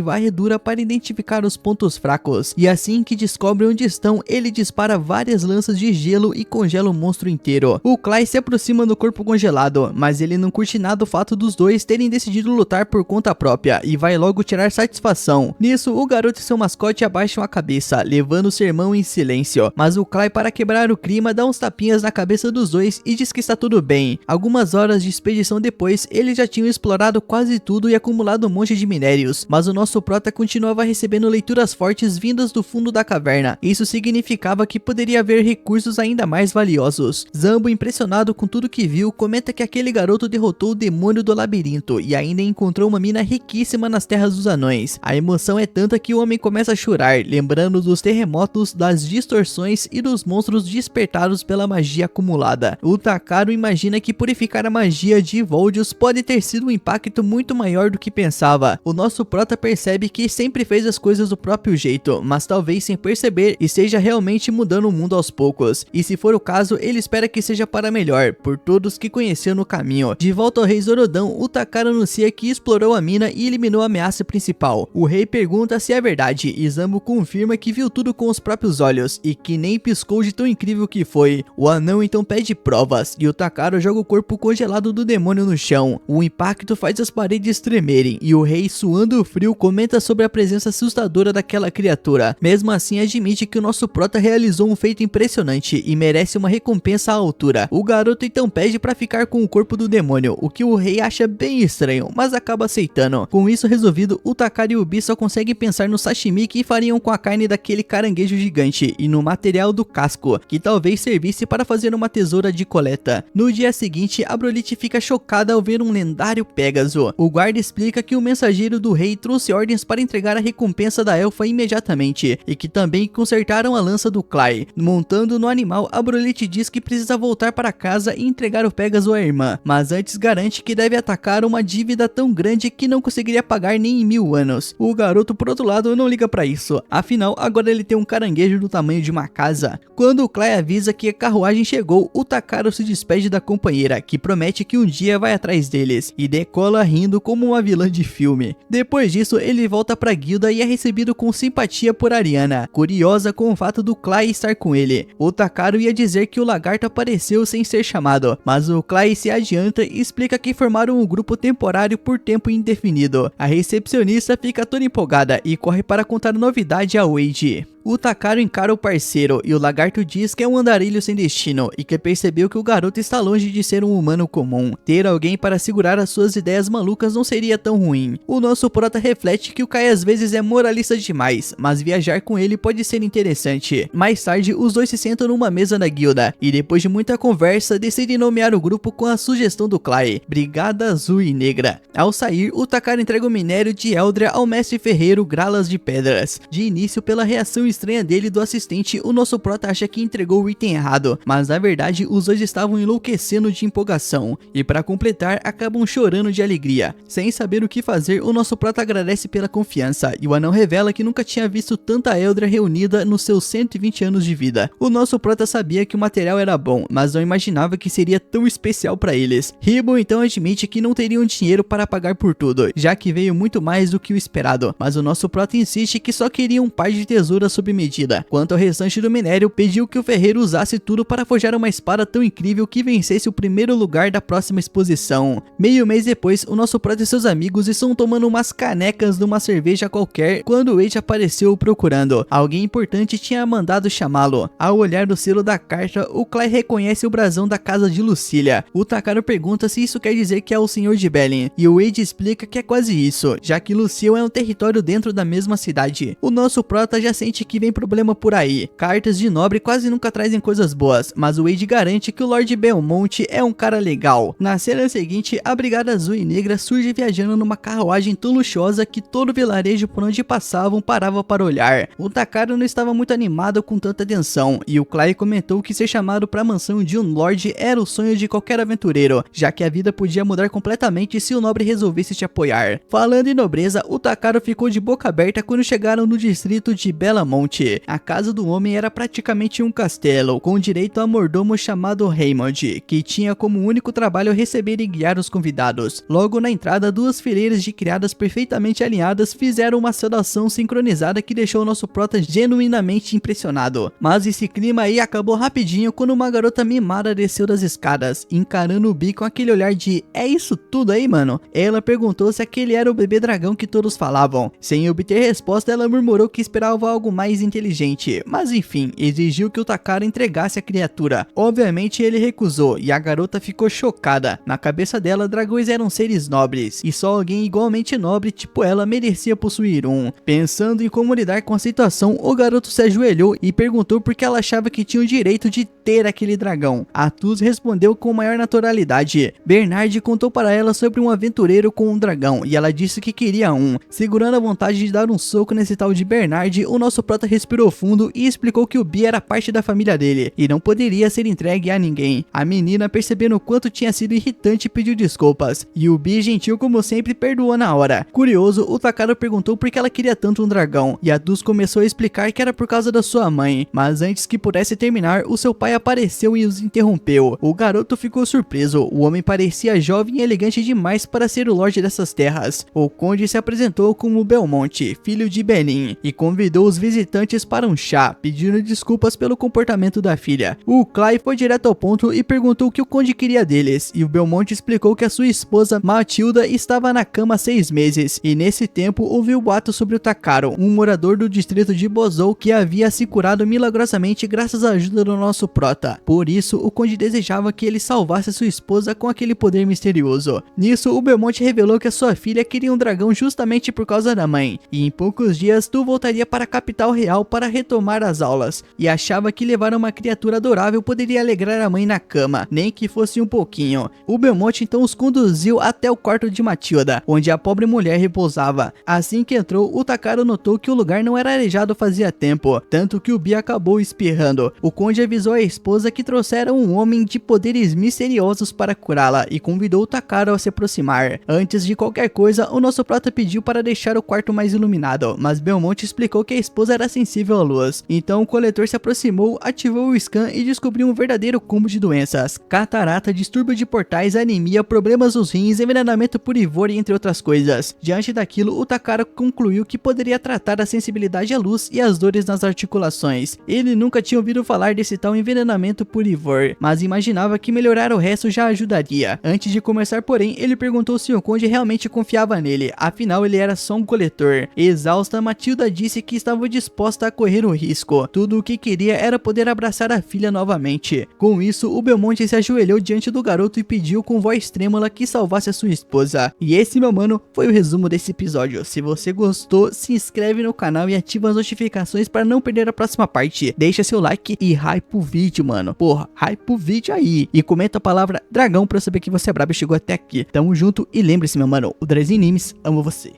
varredura para identificar os pontos fracos, e assim que descobre onde estão, ele dispara várias lanças de gelo e congela o monstro inteiro. O Clay se aproxima do corpo congelado, mas ele não curte nada o fato dos dois terem decidido lutar por conta própria e vai logo tirar satisfação. Nisso, o garoto e seu mascote abaixam a cabeça, levando o sermão em silêncio, mas o Clay, para quebrar o clima, dá uns tapinhas na cabeça dos dois e diz que está tudo bem. Algumas horas de expedição depois, eles já tinham explorado quase tudo e acumulado um monte de minérios, mas o nosso prota continuava recebendo leituras fortes vindas do fundo da caverna. Isso significava que poderia haver recursos ainda mais valiosos. Zambo, impressionado com tudo que viu, comenta que aquele garoto derrotou o demônio do labirinto e ainda encontrou uma mina riquíssima nas terras dos anões. A emoção é tanta que o homem começa a chorar, lembrando dos terremotos, das distorções e dos monstros despertados pela magia acumulada. O Takaro imagina que purificar a magia de Voldius pode ter sido um impacto muito maior do que pensava. O nosso prota percebe que sempre fez as coisas do próprio jeito, mas talvez sem perceber esteja realmente mudando o mundo aos poucos. E se for o caso, ele espera que seja para melhor, por todos que conheceu no caminho. De volta ao rei Zorodão, o Takaro anuncia que explorou a mina e eliminou a ameaça principal. O rei pergunta se é verdade e Zambo confirma que viu tudo com os próprios olhos e que nem piscou de tão incrível que foi. O anão então pede provas e o Takaro joga o corpo congelado do demônio no chão. O impacto faz as paredes tremerem e o rei, suando frio, comenta sobre a presença assustadora daquela criatura. Mesmo assim, admite que o nosso prota realizou um feito impressionante e merece uma recompensa à altura. O garoto então pede para ficar com o corpo do demônio, o que o rei acha bem estranho, mas acaba aceitando. Com isso resolvido, o Takaro e o Bi só conseguem pensar no sashimi que fariam com a carne daquele caranguejo gigante e no material do casco, que talvez servisse para fazer uma tesoura de coleta. No dia seguinte, a Brolite fica chocada ao ver um lendário Pégaso. O guarda explica que o mensageiro do rei trouxe ordens para entregar a recompensa da elfa imediatamente, e que também consertaram a lança do Clay. Montando no animal, a Brolite diz que precisa voltar para casa e entregar o Pégaso à irmã, mas antes garante que deve atacar uma dívida tão grande que não conseguiria pagar nem em 1000 anos. O garoto, por outro lado, não liga pra isso, afinal agora ele tem um caranguejo do tamanho de uma casa. Quando o Clay avisa que a carruagem chegou, o Takaro se despede da companheira, que promete que um dia vai atrás deles, e decola rindo como uma vilã de filme. Depois disso, ele volta pra guilda e é recebido com simpatia por Ariana, curiosa com o fato do Clay estar com ele. O Takaro ia dizer que o lagarto apareceu sem ser chamado, mas o Clay se adianta e explica que formaram um grupo temporário por tempo indefinido. A recepcionista fica toda empolgada e corre para contar novidade a Wade. O Takaro encara o parceiro e o lagarto diz que é um andarilho sem destino e que percebeu que o garoto está longe de ser um humano comum. Ter alguém para segurar as suas ideias malucas não seria tão ruim. O nosso prota reflete que o Kai às vezes é moralista demais, mas viajar com ele pode ser interessante. Mais tarde, os dois se sentam numa mesa na guilda e depois de muita conversa decidem nomear o grupo com a sugestão do Clay, Brigada Azul e Negra. Ao sair, o Takaro entrega o minério de Eldra ao mestre ferreiro Gralas de Pedras, de início pela reação estranha dele e do assistente, o nosso prota acha que entregou o item errado, mas na verdade os dois estavam enlouquecendo de empolgação, e para completar acabam chorando de alegria. Sem saber o que fazer, o nosso prota agradece pela confiança, e o anão revela que nunca tinha visto tanta Eldra reunida nos seus 120 anos de vida. O nosso prota sabia que o material era bom, mas não imaginava que seria tão especial para eles. Ribbon então admite que não teriam dinheiro para pagar por tudo, já que veio muito mais do que o esperado, mas o nosso prota insiste que só queria um par de tesouras sob medida. Quanto ao restante do minério, pediu que o ferreiro usasse tudo para forjar uma espada tão incrível que vencesse o primeiro lugar da próxima exposição. Meio mês depois, o nosso prota e seus amigos estão tomando umas canecas de uma cerveja qualquer quando o Wade apareceu procurando. Alguém importante tinha mandado chamá-lo. Ao olhar o selo da carta, o Clay reconhece o brasão da casa de Lucília. O Takaro pergunta se isso quer dizer que é o Senhor de Belin, e o Wade explica que é quase isso, já que Lucille é um território dentro da mesma cidade. O nosso prota já sente que vem problema por aí. Cartas de nobre quase nunca trazem coisas boas, mas o Wade garante que o Lord Belmont é um cara legal. Na cena seguinte, a Brigada Azul e Negra surge viajando numa carruagem tão luxuosa que todo o vilarejo por onde passavam parava para olhar. O Takaro não estava muito animado com tanta atenção, e o Clay comentou que ser chamado para a mansão de um Lorde era o sonho de qualquer aventureiro, já que a vida podia mudar completamente se o nobre resolvesse te apoiar. Falando em nobreza, o Takaro ficou de boca aberta quando chegaram no distrito de Belamonte. A casa do homem era praticamente um castelo, com direito a mordomo chamado Raymond, que tinha como único trabalho receber e guiar os convidados. Logo na entrada, duas fileiras de criadas perfeitamente alinhadas fizeram uma saudação sincronizada que deixou o nosso prota genuinamente impressionado. Mas esse clima aí acabou rapidinho quando uma garota mimada desceu das escadas, encarando o Bi com aquele olhar de "é isso tudo aí, mano?". Ela perguntou se aquele era o bebê dragão que todos falavam. Sem obter resposta, ela murmurou que esperava algo mais inteligente, mas enfim, exigiu que o Takaro entregasse a criatura. Obviamente ele recusou, e a garota ficou chocada. Na cabeça dela, dragões eram seres nobres, e só alguém igualmente nobre, tipo ela, merecia possuir um. Pensando em como lidar com a situação, o garoto se ajoelhou e perguntou por que ela achava que tinha o direito de ter aquele dragão. A Tuz respondeu com maior naturalidade. Bernard contou para ela sobre um aventureiro com um dragão, e ela disse que queria um. Segurando a vontade de dar um soco nesse tal de Bernard, o nosso prota respirou fundo e explicou que o Bi era parte da família dele, e não poderia ser entregue a ninguém. A menina, percebendo o quanto tinha sido irritante, pediu desculpas, e o Bi, gentil como sempre, perdoou na hora. Curioso, o Takaro perguntou por que ela queria tanto um dragão, e a Tuz começou a explicar que era por causa da sua mãe, mas antes que pudesse terminar, o seu pai apareceu e os interrompeu. O garoto ficou surpreso. O homem parecia jovem e elegante demais para ser o Lorde dessas terras. O conde se apresentou como Belmonte, filho de Belin, e convidou os visitantes para um chá, pedindo desculpas pelo comportamento da filha. O Clay foi direto ao ponto e perguntou o que o conde queria deles, e o Belmonte explicou que a sua esposa Matilda estava na cama há 6 meses, e nesse tempo ouviu boato sobre o Takaro, um morador do distrito de Bozou que havia se curado milagrosamente graças à ajuda do nosso prota. Por isso, o conde desejava que ele salvasse sua esposa com aquele poder misterioso. Nisso, o Belmonte revelou que a sua filha queria um dragão justamente por causa da mãe, e em poucos dias Tu voltaria para a capital real para retomar as aulas, e achava que levar uma criatura adorável poderia alegrar a mãe na cama, nem que fosse um pouquinho. O Belmonte então os conduziu até o quarto de Matilda, onde a pobre mulher repousava. Assim que entrou, o Takaro notou que o lugar não era arejado fazia tempo, tanto que o Bi acabou espirrando. O conde avisou a esposa que trouxeram um homem de poderes misteriosos para curá-la, e convidou o Takaro a se aproximar. Antes de qualquer coisa, o nosso prota pediu para deixar o quarto mais iluminado, mas Belmonte explicou que a esposa era sensível à luz. Então o coletor se aproximou, ativou o scan e descobriu um verdadeiro combo de doenças: catarata, distúrbio de portais, anemia, problemas nos rins, envenenamento por ivor, entre outras coisas. Diante daquilo, o Takaro concluiu que poderia tratar a sensibilidade à luz e as dores nas articulações. Ele nunca tinha ouvido falar desse tal envenenamento por ivor, mas imaginava que melhorar o resto já ajudaria. Antes de começar, porém, ele perguntou se o conde realmente confiava nele, afinal ele era só um coletor. Exausta, Matilda disse que estava disposta a correr o risco. Tudo o que queria era poder abraçar a filha novamente. Com isso, o Belmonte se ajoelhou diante do garoto e pediu com voz trêmula que salvasse a sua esposa. E esse, meu mano, foi o resumo desse episódio. Se você gostou, se inscreve no canal e ativa as notificações para não perder a próxima parte. Deixa seu like e hype o vídeo, mano. Porra, hype o vídeo aí. E comenta a palavra dragão pra eu saber que você é brabo e chegou até aqui. Tamo junto e lembre-se, meu mano, o Drazinho Nimes ama você.